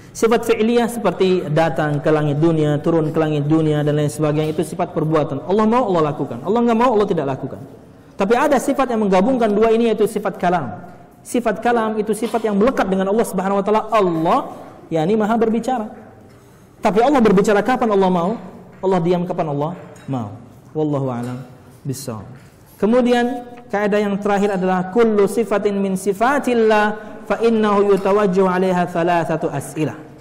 Sifat fi'liyah seperti datang ke langit dunia, turun ke langit dunia dan lain sebagainya, itu sifat perbuatan. Allah mau Allah lakukan, Allah enggak mau Allah tidak lakukan. Tapi ada sifat yang menggabungkan dua ini yaitu sifat kalam. Sifat kalam itu sifat yang melekat dengan Allah Subhanahu wa taala. Allah yakni Maha berbicara. Tapi Allah berbicara kapan Allah mau, Allah diam kapan Allah mau. Wallahu a'lam bissawab. Kemudian kaidah yang terakhir adalah kullu sifatin min sifatillah fa innahu yutawajjahu 'alaiha thalathatu as'ilah.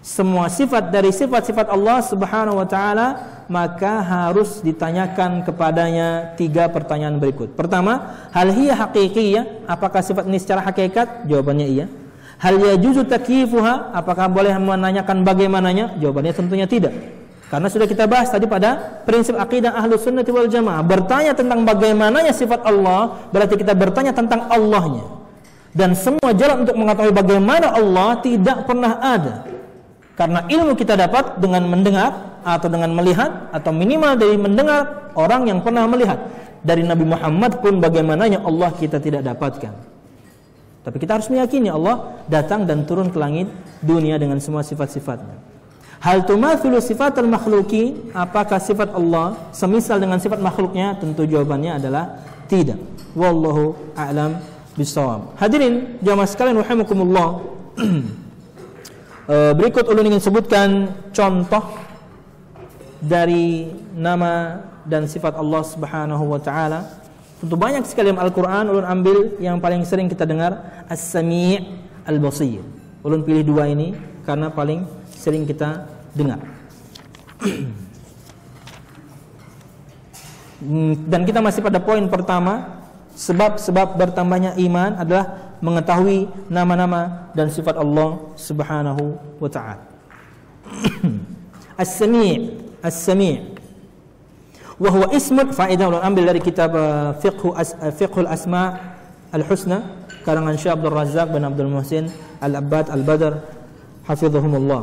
Semua sifat dari sifat-sifat Allah Subhanahu wa taala maka harus ditanyakan kepadanya tiga pertanyaan berikut. Pertama, hal hiya haqiqiyah? Apakah sifat ini secara hakikat? Jawabannya iya. Hal yajuzu takyifuha? Apakah boleh menanyakan bagaimananya? Jawabannya tentunya tidak. Karena sudah kita bahas tadi pada prinsip akidah Ahlus Sunnah wal Jamaah. Bertanya tentang bagaimananya sifat Allah berarti kita bertanya tentang Allahnya. Dan semua jalan untuk mengetahui bagaimana Allah tidak pernah ada. Karena ilmu kita dapat dengan mendengar atau dengan melihat atau minimal dari mendengar orang yang pernah melihat. Dari Nabi Muhammad pun bagaimananya Allah kita tidak dapatkan. Tapi kita harus meyakini Allah datang dan turun ke langit dunia dengan semua sifat-sifatnya. Hal tumathilu sifatal makhluki? Apakah sifat Allah semisal dengan sifat makhluknya? Tentu jawabannya adalah tidak. Wallahu a'lam bissawab. Hadirin jamaah sekalian rahimakumullah. Berikut ulun ingin sebutkan contoh dari nama dan sifat Allah Subhanahu wa taala. Tentu banyak sekali dalam Al-Qur'an, ulun ambil yang paling sering kita dengar As-Sami' Al-Basir. Ulun pilih dua ini karena paling sering kita dengar. Dan kita masih pada poin pertama, sebab-sebab bertambahnya iman adalah mengetahui nama-nama dan sifat Allah Subhanahu wa taala. As-Sami', As-Sami'. Wa huwa ismun, faedah ulun ambil dari kitab Fiqhul Asma' Al-Husna karangan Syekh Abdul Razzaq bin Abdul Muhsin Al-Abbad Al-Badr hafizahumullah.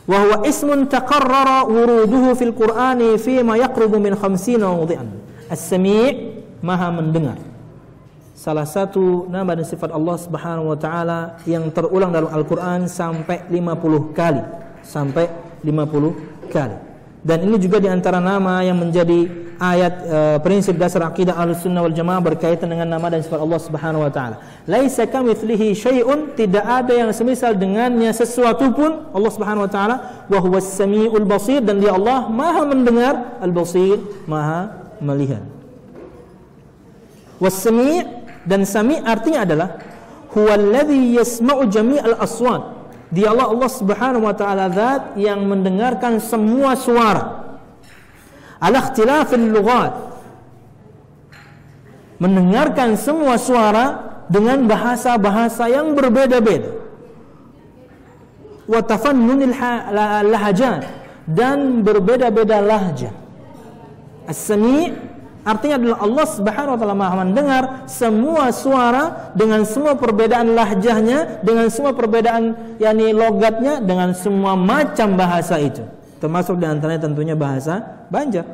Wa huwa ismun taqarrara wuruduhu fil Qur'ani fi ma yaqrubu min 50 mawdi'an. As-Sami' Maha mendengar. Salah satu nama dan sifat Allah Subhanahu wa taala yang terulang dalam Al-Qur'an sampai 50 kali. Sampai 50 kali. Dan ini juga di antara nama yang menjadi ayat prinsip dasar akidah Ahlussunnah wal Jamaah berkaitan dengan nama dan sifat Allah Subhanahu wa taala. Laisa kamitslihi syai'un, tidak ada yang semisal dengannya sesuatu pun Allah Subhanahu wa taala. Wa huwas samiul basir, dan dia Allah Maha mendengar, al-basir, Maha melihat. Was-sami' dan sami' artinya adalah huwallazi yasma'u jami'al aswat. Dialah Allah Subhanahu wa taala zat yang mendengarkan semua suara. Ala ikhtilafil lughat. Mendengarkan semua suara dengan bahasa-bahasa yang berbeda-beda. Wa tafannunil lahajat, dan berbeda-beda lahjah. As-sami' artinya adalah Allah Subhanahu wa taala Maha mendengar semua suara dengan semua perbedaan lahjahnya, dengan semua perbedaan logatnya, dengan semua macam bahasa itu. Termasuk di antaranya tentunya bahasa Banjar.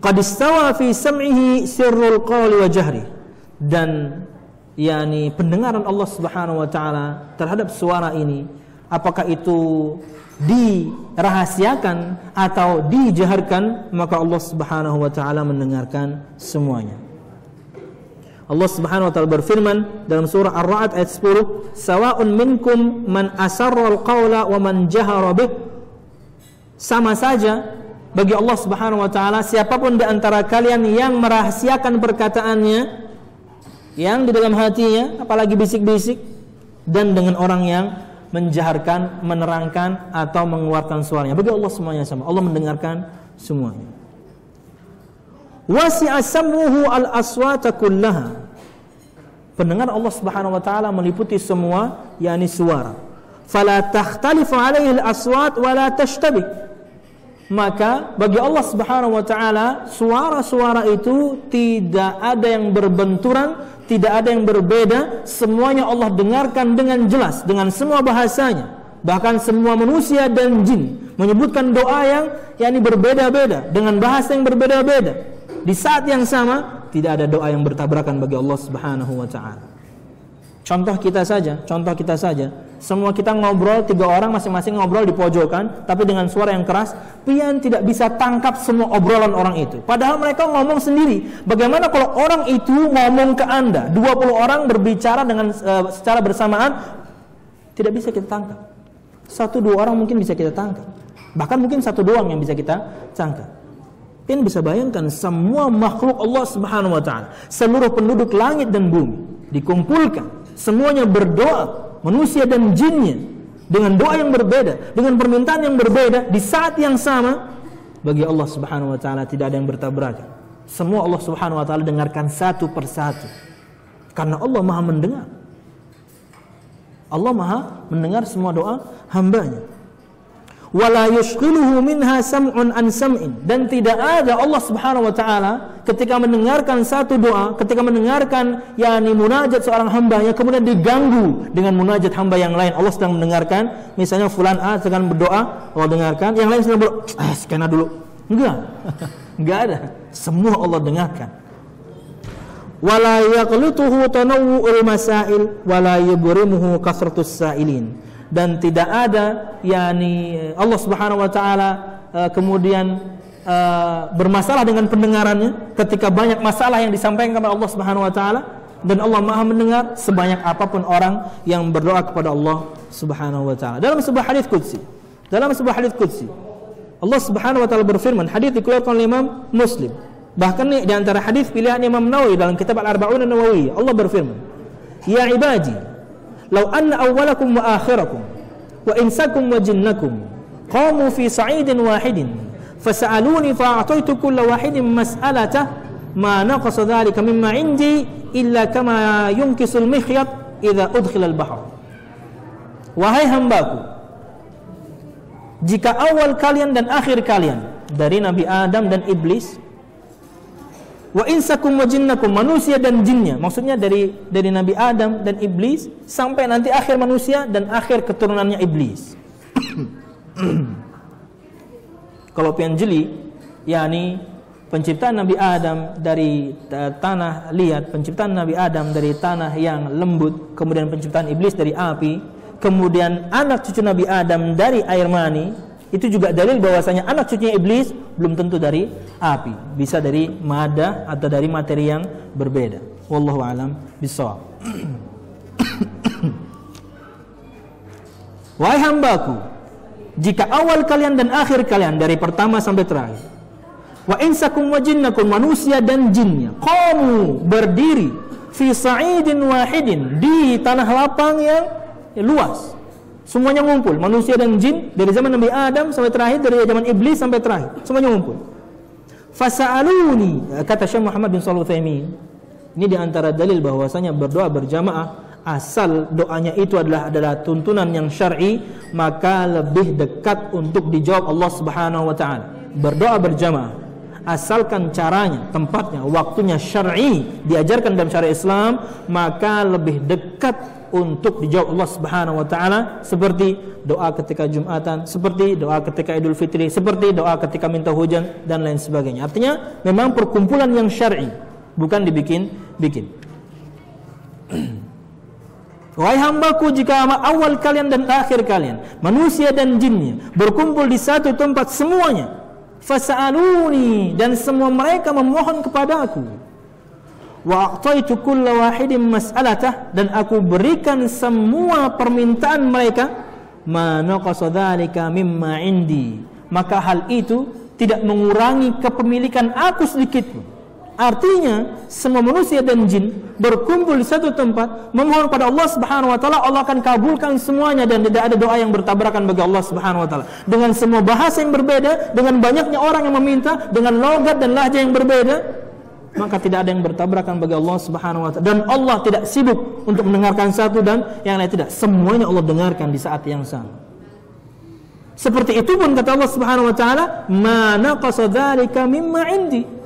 Qad istawa fi sam'ihi sirrul qawli wa jahri. Dan pendengaran Allah Subhanahu wa taala terhadap suara ini, apakah itu dirahasiakan atau dijaharkan, maka Allah Subhanahu wa taala mendengarkan semuanya. Allah Subhanahu wa taala berfirman dalam surah Ar-Ra'd ayat 10, "Sawa'un minkum man asarra al-qawla wa man jahara bih." Sama saja bagi Allah Subhanahu wa taala siapapun di antara kalian yang merahasiakan perkataannya, yang di dalam hatinya, apalagi bisik-bisik, dan dengan orang yang menjaharkan, menerangkan atau mengeluarkan suaranya. Bagi Allah semuanya sama. Allah mendengarkan semuanya. Wasi'a sam'uhu al-aswata kullaha. Pendengar Allah Subhanahu wa taala meliputi semua suara. Fala takhtalifu 'alaihi al-aswat wa la tashtabih. Maka bagi Allah Subhanahu wa taala suara-suara itu tidak ada yang berbenturan, tidak ada yang berbeda, semuanya Allah dengarkan dengan jelas dengan semua bahasanya. Bahkan semua manusia dan jin menyebutkan doa yang berbeda-beda dengan bahasa yang berbeda-beda. Di saat yang sama tidak ada doa yang bertabrakan bagi Allah Subhanahu wa taala. Contoh kita saja, semua kita ngobrol, 3 orang masing-masing ngobrol di pojokan, tapi dengan suara yang keras, pian tidak bisa tangkap semua obrolan orang itu. Padahal mereka ngomong sendiri. Bagaimana kalau orang itu ngomong ke Anda? 20 orang berbicara dengan secara bersamaan, tidak bisa kita tangkap. 1-2 orang mungkin bisa kita tangkap. Bahkan mungkin 1 doang yang bisa kita tangkap. Pian bisa bayangkan semua makhluk Allah Subhanahu wa taala, seluruh penduduk langit dan bumi dikumpulkan. Semuanya berdoa, manusia dan jinnya, dengan doa yang berbeda, dengan permintaan yang berbeda, di saat yang sama. Bagi Allah Subhanahu wa taala tidak ada yang bertabrakan. Semua Allah Subhanahu wa taala dengarkan satu persatu. Karena Allah Maha mendengar. Allah Maha mendengar semua doa hambanya. Wala yushghiluhu minha sam'un an sam'in. Dan tidak ada Allah Subhanahu wa taala ketika mendengarkan satu doa, ketika mendengarkan munajat seorang hambanya, kemudian diganggu dengan munajat hamba yang lain. Allah sedang mendengarkan, misalnya fulan A sedang berdoa, Allah dengarkan, yang lain sedang berdoa, skena dulu. Enggak ada. Semua Allah dengarkan. Wala yaqlutuhu tanawwu'ul masail wala yubrimuhu kasratus sa'ilin. Dan tidak ada Allah Subhanahu wa taala kemudian bermasalah dengan pendengarannya ketika banyak masalah yang disampaikan kepada Allah Subhanahu wa taala, dan Allah Maha mendengar sebanyak apapun orang yang berdoa kepada Allah Subhanahu wa taala. Dalam sebuah hadis qudsi, Allah Subhanahu wa taala berfirman, hadis dikeluarkan oleh Imam Muslim. Bahkan di antara hadis pilihan Imam Nawawi dalam kitab Al-Arba'un An-Nawawiyah, Allah berfirman, "Ya ibadi, law anna awwalakum wa akhirakum wa insakum wa jinnakum qamu fi sa'idin wahidin fas'aluni fa'ataitu kulla wahidin mas'alatah ma naqasa dhalika mimma 'indi illa kama yunkisul mikhyat idza udkhila al-bahr." Wahai hambaku, jika awal kalian dan akhir kalian dari Nabi Adam dan iblis, wa insakum wa jinnakum, manusia dan jinnya, maksudnya dari Nabi Adam dan iblis sampai nanti akhir manusia dan akhir keturunannya iblis. Kalau pian jeli, penciptaan Nabi Adam dari tanah liat, penciptaan Nabi Adam dari tanah yang lembut, kemudian penciptaan iblis dari api, kemudian anak cucu Nabi Adam dari air mani. Itu juga dalil bahwasanya anak cucunya iblis belum tentu dari api, bisa dari madah atau dari materi yang berbeda. Wallahu a'lam bishawab. Wahai hambaku, jika awal kalian dan akhir kalian dari pertama sampai terakhir, wa insakum wa jinnakum, manusia dan jinnya, qamu, berdiri, fi sa'idin wahidin, di tanah lapang yang luas. Semuanya ngumpul, manusia dan jin, dari zaman Nabi Adam sampai terakhir, dari zaman iblis sampai terakhir, semuanya ngumpul. Fasa'aluni, kata Syekh Muhammad bin Shalih Al-Utsaimin, ini di antara dalil bahwasanya berdoa berjamaah, asal doanya itu adalah tuntunan yang syar'i, maka lebih dekat untuk dijawab Allah Subhanahu wa taala. Berdoa berjamaah, asalkan caranya, tempatnya, waktunya syar'i, diajarkan dalam syariat Islam, maka lebih dekat untuk dijawab Allah Subhanahu wa taala, seperti doa ketika Jumatan, seperti doa ketika Idul Fitri, seperti doa ketika minta hujan dan lain sebagainya. Artinya memang perkumpulan yang syar'i, bukan dibikin-bikin. Wahai hambaku, jika awal kalian dan akhir kalian, manusia dan jinnya, berkumpul di satu tempat semuanya, fasa'aluni, dan semua mereka memohon kepadaku, wa a'taitu kulla wahidin mas'alatah, dan aku berikan semua permintaan mereka, ma naqasa dzalika mimma indi, maka hal itu tidak mengurangi kepemilikan aku sedikit pun. Artinya semua manusia dan jin berkumpul di satu tempat memohon pada Allah Subhanahu wa taala, Allah akan kabulkan semuanya, dan tidak ada doa yang bertabrakan bagi Allah Subhanahu wa taala. Dengan semua bahasa yang berbeda, dengan banyaknya orang yang meminta, dengan logat dan lahja yang berbeda, maka tidak ada yang bertabrakan bagi Allah Subhanahu wa taala, dan Allah tidak sibuk untuk mendengarkan satu dan yang lain tidak. Semuanya Allah dengarkan di saat yang sama. Seperti itu pun kata Allah Subhanahu wa taala, ma naqasa dzalika mimma indi,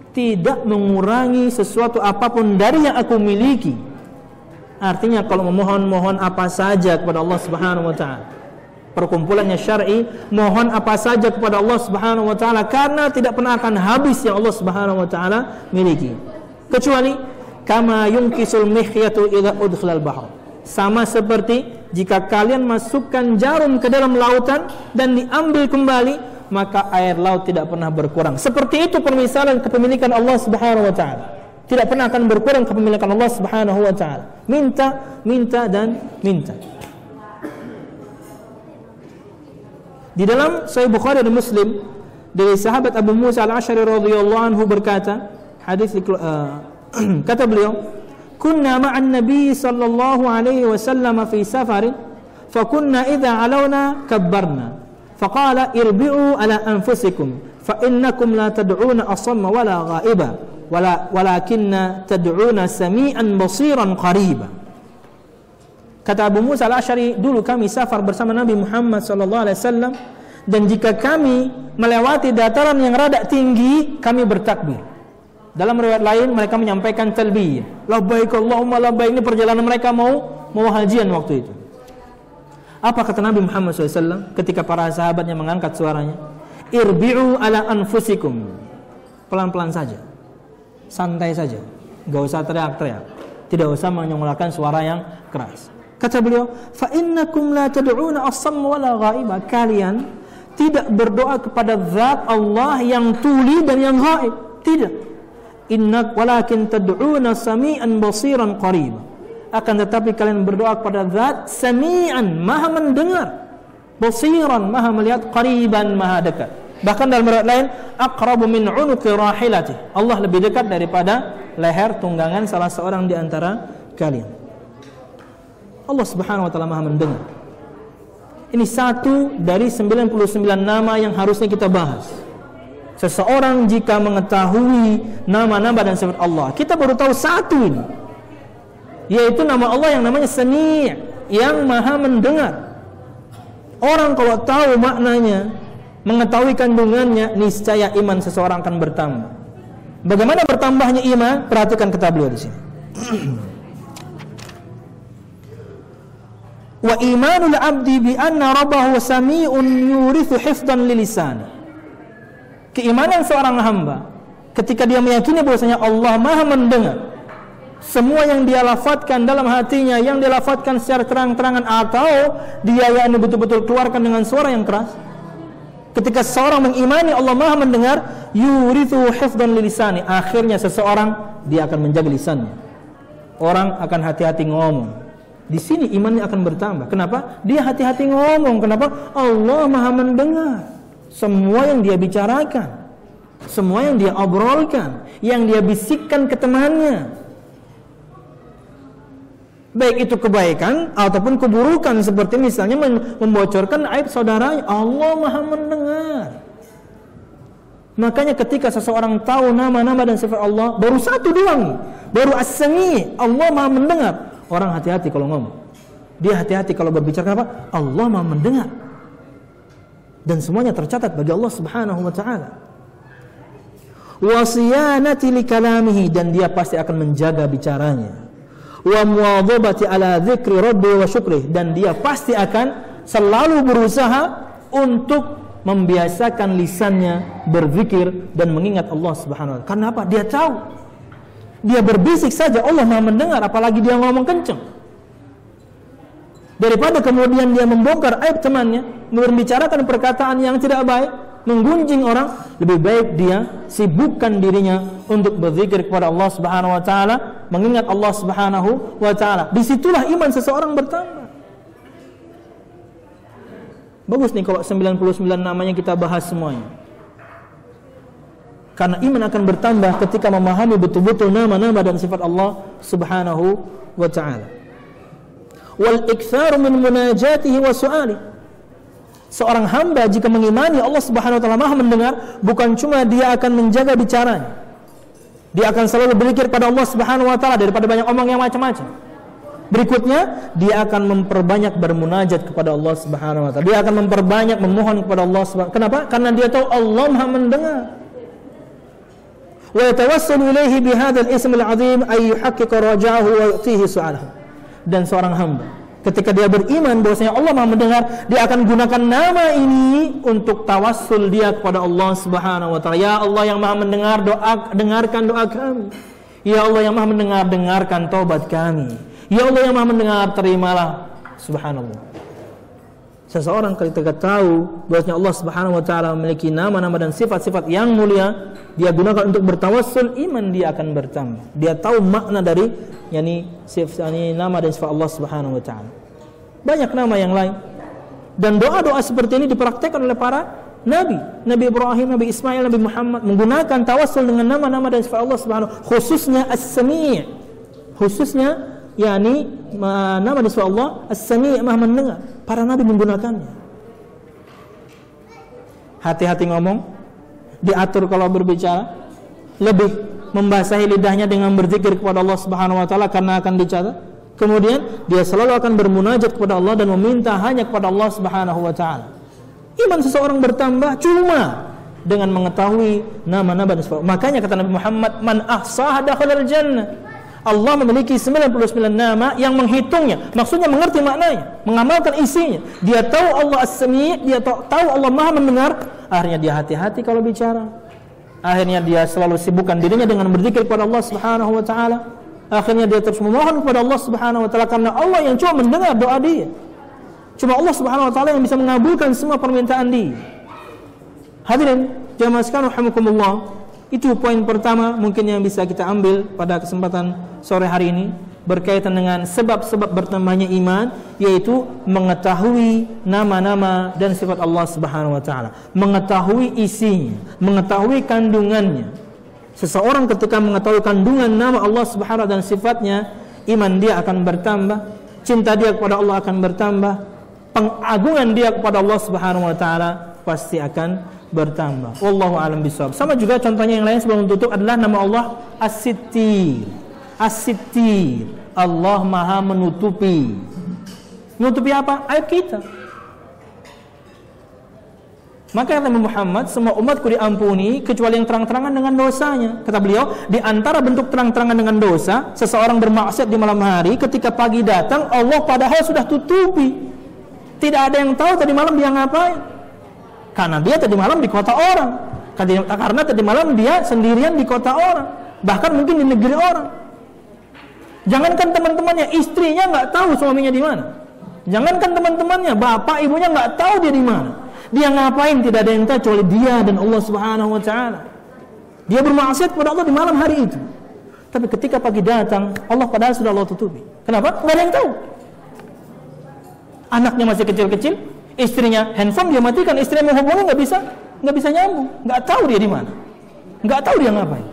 tidak mengurangi sesuatu apapun dari yang aku miliki. Artinya kalau memohon apa saja kepada Allah Subhanahu wa taala, perkumpulannya syar'i, mohon apa saja kepada Allah Subhanahu wa taala, karena tidak pernah akan habis yang Allah Subhanahu wa taala miliki. Kecuali kama yunkisul mikhyatu idza udkhilal bahr, sama seperti jika kalian masukkan jarum ke dalam lautan dan diambil kembali, maka air laut tidak pernah berkurang. Seperti itu permisalan kepemilikan Allah Subhanahu wa taala. Tidak pernah akan berkurang kepemilikan Allah Subhanahu wa taala. Minta dan minta. Di dalam Sahih Bukhari dan Muslim dari sahabat Abu Musa Al-Asy'ari radhiyallahu anhu berkata, hadis kata beliau, "Kunna ma'an Nabi sallallahu alaihi wasallam fi safarin, fa kunna idza alawna kabbarna, fa qala irbi'u ala anfusikum, fa innakum la tad'una asamma wala ghaiba, walakinna tad'una sami'an basiran qariba." Kata Abu Musa Al-Asy'ari, dulu kami safar bersama Nabi Muhammad SAW, dan jika kami melewati dataran yang rada tinggi, kami bertakbir. Dalam riwayat lain mereka menyampaikan talbiyah, labbaik Allahumma labbaik. Ini perjalanan mereka mau hajian waktu itu. Apa kata Nabi Muhammad SAW ketika para sahabatnya mengangkat suaranya? Irbi'u ala anfusikum, pelan-pelan saja, santai saja, gak usah teriak-teriak, tidak usah menyengolakan suara yang keras. Kata beliau, fa innakum la tad'una as-samma wala ghaiba, kalian tidak berdoa kepada zat Allah yang tuli dan yang ghaib, tidak. Innak walakin tad'una sami'an basiran qariba, akan tetapi kalian berdoa kepada zat sami'an, maha mendengar, basiran, maha melihat, qariban, maha dekat. Bahkan dalam riwayat lain, aqrabu min 'unuqi rahilati, Allah lebih dekat daripada leher tunggangan salah seorang di antara kalian. Allah Subhanahu wa taala Maha mendengar. Ini satu dari 99 nama yang harusnya kita bahas. Seseorang jika mengetahui nama-nama dan sifat Allah, kita baru tahu satu ini, yaitu nama Allah yang namanya Sami', yang Maha mendengar. Orang kalau tahu maknanya, mengetahui kandungannya, niscaya iman seseorang akan bertambah. Bagaimana bertambahnya iman? Perhatikan kata beliau di sini. Wa imanul abdi bi anna rabbahu sami'un yurithu hifdhan lilisani. Keimanan seorang hamba ketika dia meyakini bahwasanya Allah Maha mendengar semua yang dia lafadzkan dalam hatinya, yang dia lafadzkan secara terang-terangan atau dia yang betul-betul keluarkan dengan suara yang keras. Ketika seorang mengimani Allah Maha mendengar, yurithu hifdhan lilisani, akhirnya seseorang dia akan menjaga lisannya. Orang akan hati-hati ngomong. Di sini imannya akan bertambah. Kenapa? Dia hati-hati ngomong. Kenapa? Allah Maha mendengar semua yang dia bicarakan. Semua yang dia obrolkan, yang dia bisikkan ke temannya, baik itu kebaikan ataupun keburukan, seperti misalnya membocorkan aib saudaranya, Allah Maha mendengar. Makanya ketika seseorang tahu nama-nama dan sifat Allah, baru satu doang, baru As-Sami', Allah Maha mendengar. Orang hati-hati kalau ngomong, dia hati-hati kalau berbicara. Kenapa? Allah Maha mendengar, dan semuanya tercatat bagi Allah Subhanahu wa taala. Wa siyanati li kalamihi, dan dia pasti akan menjaga bicaranya. Wa muwadhabati ala dzikri rabbi wa syukrih, dan dia pasti akan selalu berusaha untuk membiasakan lisannya berzikir dan mengingat Allah Subhanahu wa taala. Karena apa? Dia tahu, dia berbisik saja Allah Maha mendengar, apalagi dia ngomong kencang. Daripada kemudian dia membongkar aib temannya, membicarakan perkataan yang tidak baik, menggunjing orang, lebih baik dia sibukkan dirinya untuk berzikir kepada Allah Subhanahu wa taala, mengingat Allah Subhanahu wa taala. Disitulah iman seseorang bertambah. Bagus nih kalau 99 namanya kita bahas semuanya. Karena iman akan bertambah ketika memahami betul-betul nama-nama dan sifat Allah Subhanahu wa taala. Wal iktsaru min munajatihi wa su'ali. Seorang hamba jika mengimani Allah Subhanahu wa taala Maha mendengar, bukan cuma dia akan menjaga bicaranya, dia akan selalu berzikir pada Allah Subhanahu wa taala daripada banyak omong yang macam-macam. Berikutnya, dia akan memperbanyak bermunajat kepada Allah Subhanahu wa taala. Dia akan memperbanyak memohon kepada Allah Subhanahu. Kenapa? Karena dia tahu Allah Maha mendengar. Wa yatawassalu ilaihi bihadzal ismil azim ay yuhaqqiqa raja'ahu wa yu'tihi su'alahu. Dan seorang hamba ketika dia beriman bahwasanya Allah Maha mendengar, dia akan gunakan nama ini untuk tawassul dia kepada Allah Subhanahu wa taala. Ya Allah yang Maha mendengar, dengarkan doa kami. Ya Allah yang Maha mendengar, dengarkan taubat kami. Ya Allah yang Maha mendengar, terimalah. Subhanallah. Seseorang ketika tahu bahwasanya Allah Subhanahu wa taala memiliki nama-nama dan sifat-sifat yang mulia, dia gunakan untuk bertawassul, iman dia akan bertambah. Dia tahu makna dari nama dan sifat Allah Subhanahu wa taala. Banyak nama yang lain. Dan doa-doa seperti ini dipraktikkan oleh para nabi. Nabi Ibrahim, Nabi Ismail, Nabi Muhammad menggunakan tawassul dengan nama-nama dan sifat Allah Subhanahu wa taala, khususnya As-Sami'. Khususnya nama dan sifat Allah As-Sami', Maha mendengar. Para nabi menggunakannya. Hati-hati ngomong, diatur kalau berbicara, lebih membasahi lidahnya dengan berzikir kepada Allah Subhanahu wa taala karena akan dicatat. Kemudian dia selalu akan bermunajat kepada Allah dan meminta hanya kepada Allah Subhanahu wa taala. Iman seseorang bertambah cuma dengan mengetahui nama-nama dan sifat. Makanya kata Nabi Muhammad, man ahsaha dakhalal jannah. Allah memiliki 99 nama yang menghitungnya, maksudnya mengerti maknanya, mengamalkan isinya. Dia tahu Allah As-Sami', dia tahu Allah Maha mendengar. Akhirnya dia hati-hati kalau bicara. Akhirnya dia selalu sibukkan dirinya dengan berzikir kepada Allah Subhanahu wa taala. Akhirnya dia terus memohon kepada Allah Subhanahu wa taala karena Allah yang cuma mendengar doa dia. Cuma Allah Subhanahu wa taala yang bisa mengabulkan semua permintaan dia. Hadirin jamaah sekalian rahimakumullah. Itu poin pertama mungkin yang bisa kita ambil pada kesempatan sore hari ini berkaitan dengan sebab-sebab bertambahnya iman, yaitu mengetahui nama-nama dan sifat Allah Subhanahu wa taala, mengetahui isinya, mengetahui kandungannya. Seseorang ketika mengetahui kandungan nama Allah Subhanahu wa taala dan sifatnya, iman dia akan bertambah, cinta dia kepada Allah akan bertambah, pengagungan dia kepada Allah Subhanahu wa taala pasti akan bertambah. Wallahu a'lam bishawab. Sama juga contohnya yang lain sebelum tutup adalah nama Allah As-Sittir. As-Sittir, Allah Maha menutupi. Menutupi apa? Aib kita. Maka kata Muhammad, semua umatku diampuni kecuali yang terang-terangan dengan dosanya. Kata beliau, di antara bentuk terang-terangan dengan dosa, seseorang bermaksiat di malam hari, ketika pagi datang Allah padahal sudah tutupi. Tidak ada yang tahu tadi malam dia ngapain. Karena dia tadi malam di kota orang, karena tadi malam dia sendirian di kota orang, bahkan mungkin di negeri orang. Jangankan teman-temannya, istrinya nggak tahu suaminya di mana. Jangankan teman-temannya, bapak ibunya nggak tahu dia di mana. Dia ngapain tidak ada yang tahu kecuali dia dan Allah Subhanahu wa taala. Dia bermaksiat kepada Allah di malam hari itu. Tapi ketika pagi datang, Allah padahal sudah Allah tutupi. Kenapa? Nggak ada yang tahu. Anaknya masih kecil-kecil. Istrinya handphone dia matikan, istrinya menghubungi nggak bisa nyambung, nggak tahu dia di mana. Nggak tahu dia ngapain.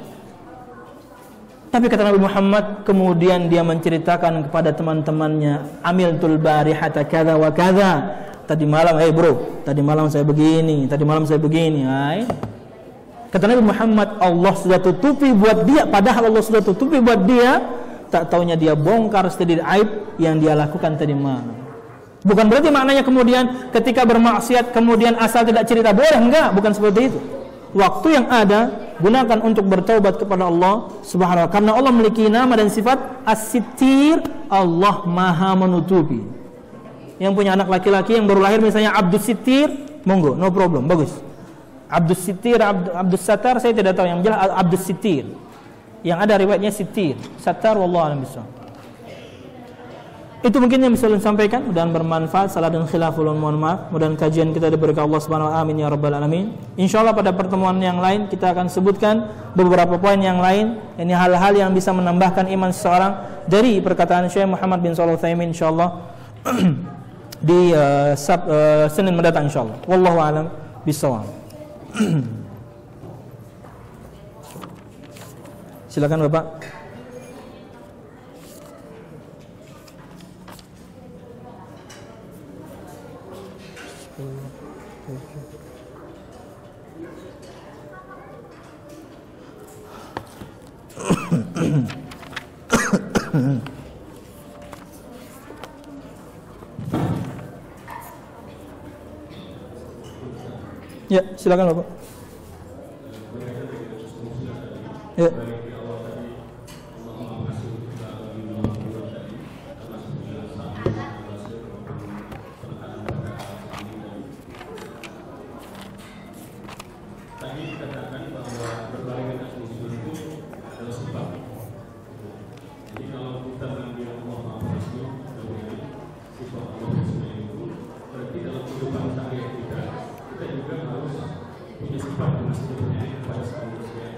Tapi kata Nabi Muhammad, kemudian dia menceritakan kepada teman-temannya, amiltul barihata kadza wa kadza. Tadi malam, bro, tadi malam saya begini, tadi malam saya begini. Kata Nabi Muhammad, Allah sudah tutupi buat dia, padahal Allah sudah tutupi buat dia. Tak taunya dia bongkar sedikit aib yang dia lakukan tadi malam. Bukan berarti maknanya kemudian ketika bermaksiat kemudian asal tidak cerita boleh, enggak, bukan seperti itu. Waktu yang ada gunakan untuk bertaubat kepada Allah Subhanahu wa taala, karena Allah memiliki nama dan sifat As-Sittir, Allah Maha menutupi. Yang punya anak laki-laki yang baru lahir misalnya Abdus Sittir, monggo, no problem, bagus. Abdus Sittir, Abdus Satar saya tidak tahu, yang jelas Abdus Sittir. Yang ada riwayatnya Sittir, Satar, wallahu a'lam bishawab. Itu mungkin yang bisa saya sampaikan, mudah-mudahan bermanfaat. Salah dan khilaful, mohon maaf. Mudah-mudahan kajian kita diberikan Allah Subhanahu wa taala, amin ya rabbal alamin. Insyaallah pada pertemuan yang lain kita akan sebutkan beberapa poin yang lain, ini hal-hal yang bisa menambahkan iman seseorang dari perkataan Syekh Muhammad bin Shalih Al-Utsaimin insyaallah di Senin mendatang insyaallah. Wallahu a'lam bishawab. Silakan Bapak. Ya, silakan Bapak. Ya.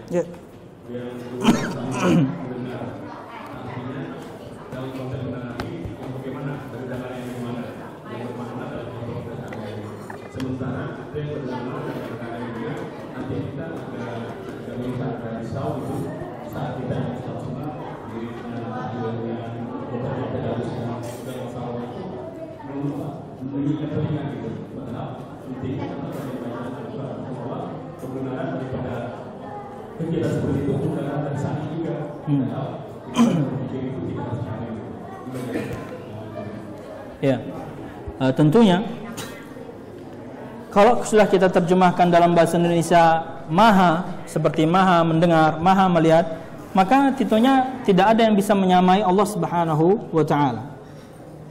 Ya. Ya, tentunya kalau sudah kita terjemahkan dalam bahasa Indonesia maha, seperti maha mendengar, maha melihat, maka tentunya tidak ada yang bisa menyamai Allah Subhanahu wa taala.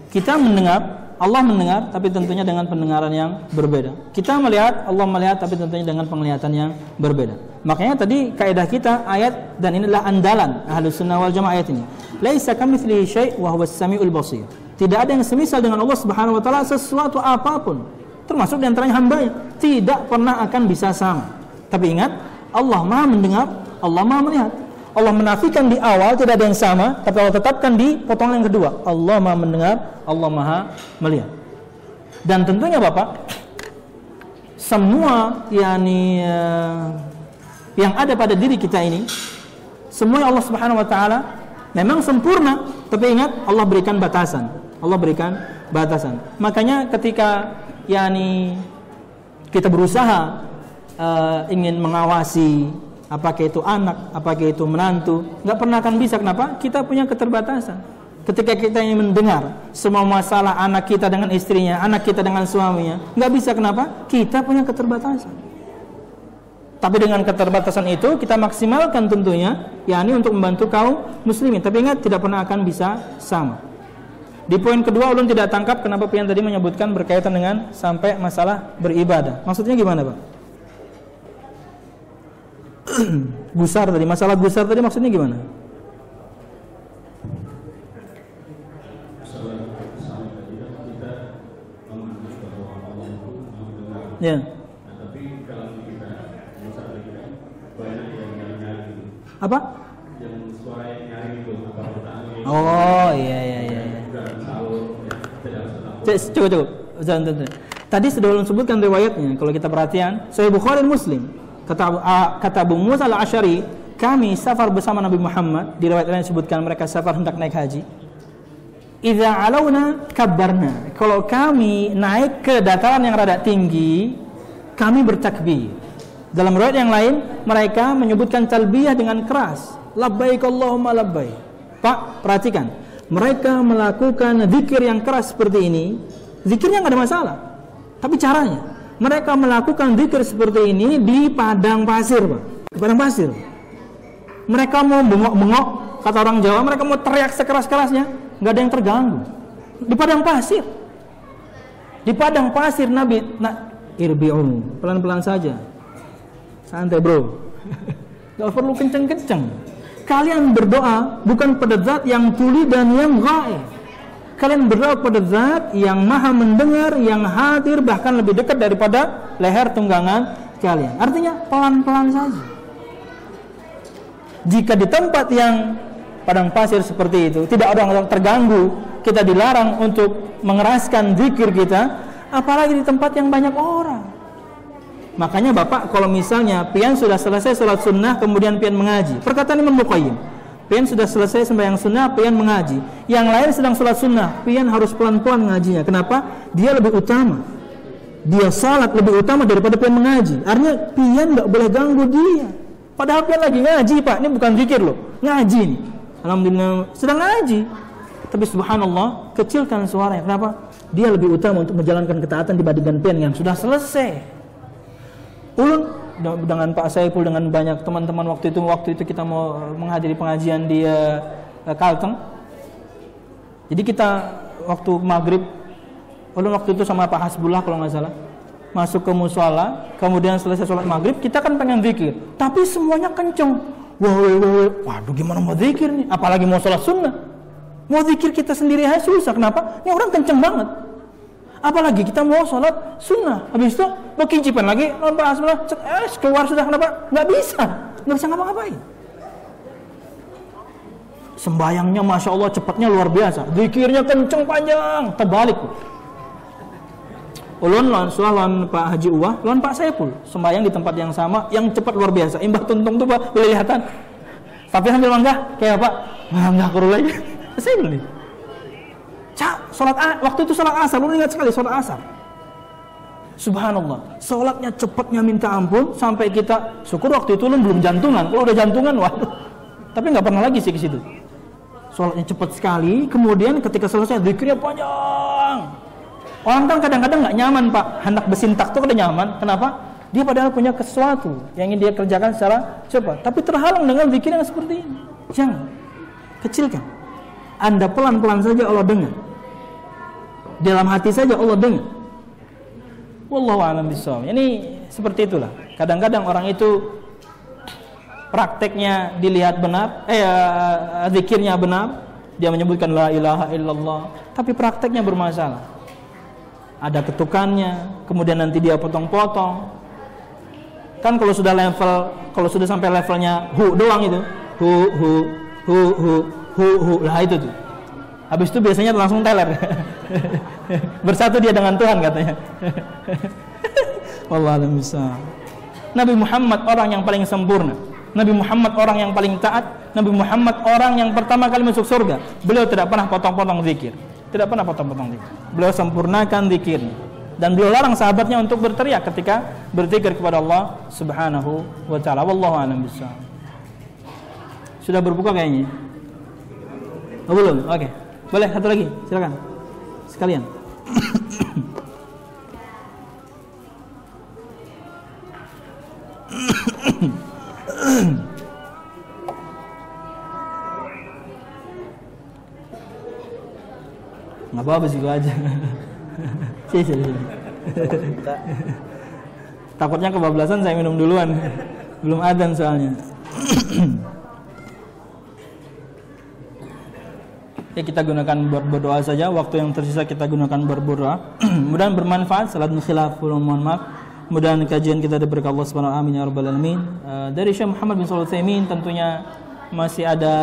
Kita mendengar, Allah mendengar, tapi tentunya dengan pendengaran yang berbeda. Kita melihat, Allah melihat, tapi tentunya dengan penglihatan yang berbeda. Makanya tadi kaidah kita ayat, dan inilah andalan Ahlus Sunnah wal Jamaah ayat ini. Laisa kamitslihi syai' wa huwas samiul basir. Tidak ada yang semisal dengan Allah Subhanahu wa taala sesuatu apapun, termasuk di antaranya hamba-Nya, tidak pernah akan bisa sama. Tapi ingat, Allah Maha mendengar, Allah Maha melihat. Allah menafikan di awal tidak ada yang sama, tapi Allah tetapkan di potongan yang kedua, Allah Maha mendengar, Allah Maha melihat. Dan tentunya Bapak, semua yang ada pada diri kita ini, semua Allah Subhanahu wa taala memang sempurna, tapi ingat Allah berikan batasan. Allah berikan batasan. Makanya ketika kita berusaha ingin mengawasi apakah itu anak, apakah itu menantu, nggak pernah akan bisa. Kenapa? Kita punya keterbatasan. Ketika kita ingin mendengar semua masalah anak kita dengan istrinya, anak kita dengan suaminya, nggak bisa. Kenapa? Kita punya keterbatasan. Tapi dengan keterbatasan itu kita maksimalkan tentunya, untuk membantu kaum muslimin. Tapi ingat, tidak pernah akan bisa sama. Di poin kedua ulun tidak tangkap kenapa pian tadi menyebutkan berkaitan dengan sampai masalah beribadah. Maksudnya gimana, Pak? Gusar tadi, masalah gusar tadi maksudnya gimana? Ya. Apa? Oh iya. Cukup. Tadi sudah ulun sebutkan riwayatnya. Kalau kita perhatian, Sahih Bukhari dan Muslim. Kata Abu Musa al-Asy'ari, kami safar bersama Nabi Muhammad, di riwayat lain disebutkan mereka safar hendak naik haji. Idza alauna kabbarna. Kalau kami naik ke dataran yang rada tinggi, kami bertakbir. Dalam riwayat yang lain, mereka menyebutkan talbiyah dengan keras. Labbaik Allahumma labbaik. Pak, perhatikan. Mereka melakukan zikir yang keras seperti ini. Zikirnya enggak ada masalah. Tapi caranya, mereka melakukan zikir seperti ini di padang pasir, Pak. Di padang pasir. Mereka mau bengok-bengok, kata orang Jawa, mereka mau teriak sekeras-kerasnya. Nggak ada yang terganggu di padang pasir. Di padang pasir Nabi irbi'u, pelan-pelan saja, santai bro. Nggak perlu kenceng-kenceng. Kalian berdoa bukan pada zat yang tuli dan yang ghaib. Kalian berdoa pada zat yang maha mendengar, yang hadir, bahkan lebih dekat daripada leher tunggangan kalian. Artinya pelan-pelan saja. Jika di tempat yang padang pasir seperti itu tidak ada orang terganggu, kita dilarang untuk mengeraskan zikir kita, apalagi di tempat yang banyak orang. Makanya Bapak kalau misalnya pian sudah selesai sholat sunnah kemudian pian mengaji, perkataan Imam Muqayyim, pian sudah selesai sembahyang sunnah pian mengaji, yang lain sedang sholat sunnah, pian harus pelan-pelan mengajinya. Kenapa? Dia lebih utama, dia salat lebih utama daripada pian mengaji. Artinya pian nggak boleh ganggu dia, padahal pian lagi ngaji, Pak. Ini bukan zikir loh, ngaji nih. Alhamdulillah sedang ngaji, tapi subhanallah kecilkan suaranya. Kenapa? Dia lebih utama untuk menjalankan ketaatan dibandingkan pian yang sudah selesai. Ulun dengan Pak Saiful, dengan banyak teman-teman waktu itu kita mau menghadiri pengajian di Kalteng. Jadi kita waktu maghrib, ulun waktu itu sama Pak Hasbullah kalau nggak salah, masuk ke mushola, kemudian selesai sholat maghrib, kita kan pengen zikir, tapi semuanya kenceng. Waduh, gimana mau zikir nih? Apalagi mau sholat sunnah. Mau zikir kita sendiri aja susah. Kenapa? Ini orang kenceng banget. Apalagi kita mau sholat sunnah. Habis itu mau kincipan lagi, bahas keluar sudah. Kenapa? Nggak bisa ngapa-ngapain. Sembayangnya Masya Allah cepatnya luar biasa. Zikirnya kenceng panjang, terbalik. Ulun lawan Pak Haji Uwah, lawan Pak Saiful, sembahyang di tempat yang sama, yang cepat luar biasa. Imbah tuntung tuh Pak, boleh lihatan. Tapi sambil manggah, kayak Pak, manggah kurang lagi. Saya beli. Cak, waktu itu sholat asar, ulun ingat sekali sholat asar. Subhanallah, sholatnya cepatnya minta ampun, sampai kita syukur waktu itu ulun belum jantungan. Kalau udah jantungan, waduh. Tapi nggak pernah lagi sih ke situ. Sholatnya cepat sekali, kemudian ketika selesai zikirnya panjang. Orang kan kadang-kadang nggak nyaman Pak, hendak bersintak tuh kada nyaman. Kenapa? Dia padahal punya sesuatu yang ingin dia kerjakan secara cepat, tapi terhalang dengan zikir yang seperti ini. Jangan kecilkan. Anda pelan-pelan saja Allah dengar. Dalam hati saja Allah dengar. Wallahu a'lam bishawab. Ini seperti itulah. Kadang-kadang orang itu prakteknya dilihat benar, zikirnya benar, dia menyebutkan la ilaha illallah, tapi prakteknya bermasalah. Ada ketukannya, kemudian nanti dia potong-potong. Kan kalau sudah sampai levelnya hu doang itu, hu, lah itu tuh. Habis itu biasanya langsung teler. Bersatu dia dengan Tuhan katanya. Wallahu a'lam bishawab. Nabi Muhammad orang yang paling sempurna. Nabi Muhammad orang yang paling taat. Nabi Muhammad orang yang pertama kali masuk surga. Beliau tidak pernah potong-potong zikir. Tidak pernah potong-potong zikir. Beliau sempurnakan zikirnya. Dan beliau larang sahabatnya untuk berteriak ketika berzikir kepada Allah Subhanahu wa taala. Wallahu a'lam bishawab. Sudah berbuka kayaknya? Oh, belum? Oke. Boleh satu lagi, silakan. Sekalian. Nggak apa-apa sih, gua aja. Sini. Takutnya kebablasan, saya minum duluan. Belum adzan soalnya. Ya, kita gunakan buat berdoa saja. Waktu yang tersisa kita gunakan berdoa. Mudah-mudahan bermanfaat. Salat khilaf, mohon maaf. Mudah-mudahan kajian kita diberi Allah Subhanahu wa taala. Amin ya rabbal alamin. Dari Syekh Muhammad bin Shalih Al-Utsaimin tentunya masih ada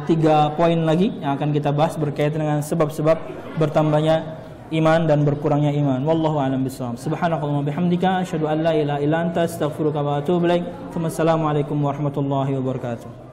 3 poin lagi yang akan kita bahas berkaitan dengan sebab-sebab bertambahnya iman dan berkurangnya iman. Wallahu a'lam bishawab. Subhanakallahumma bihamdika asyhadu an la ilaha illa anta astaghfiruka wa atubu ilaik. Wassalamualaikum warahmatullahi wabarakatuh.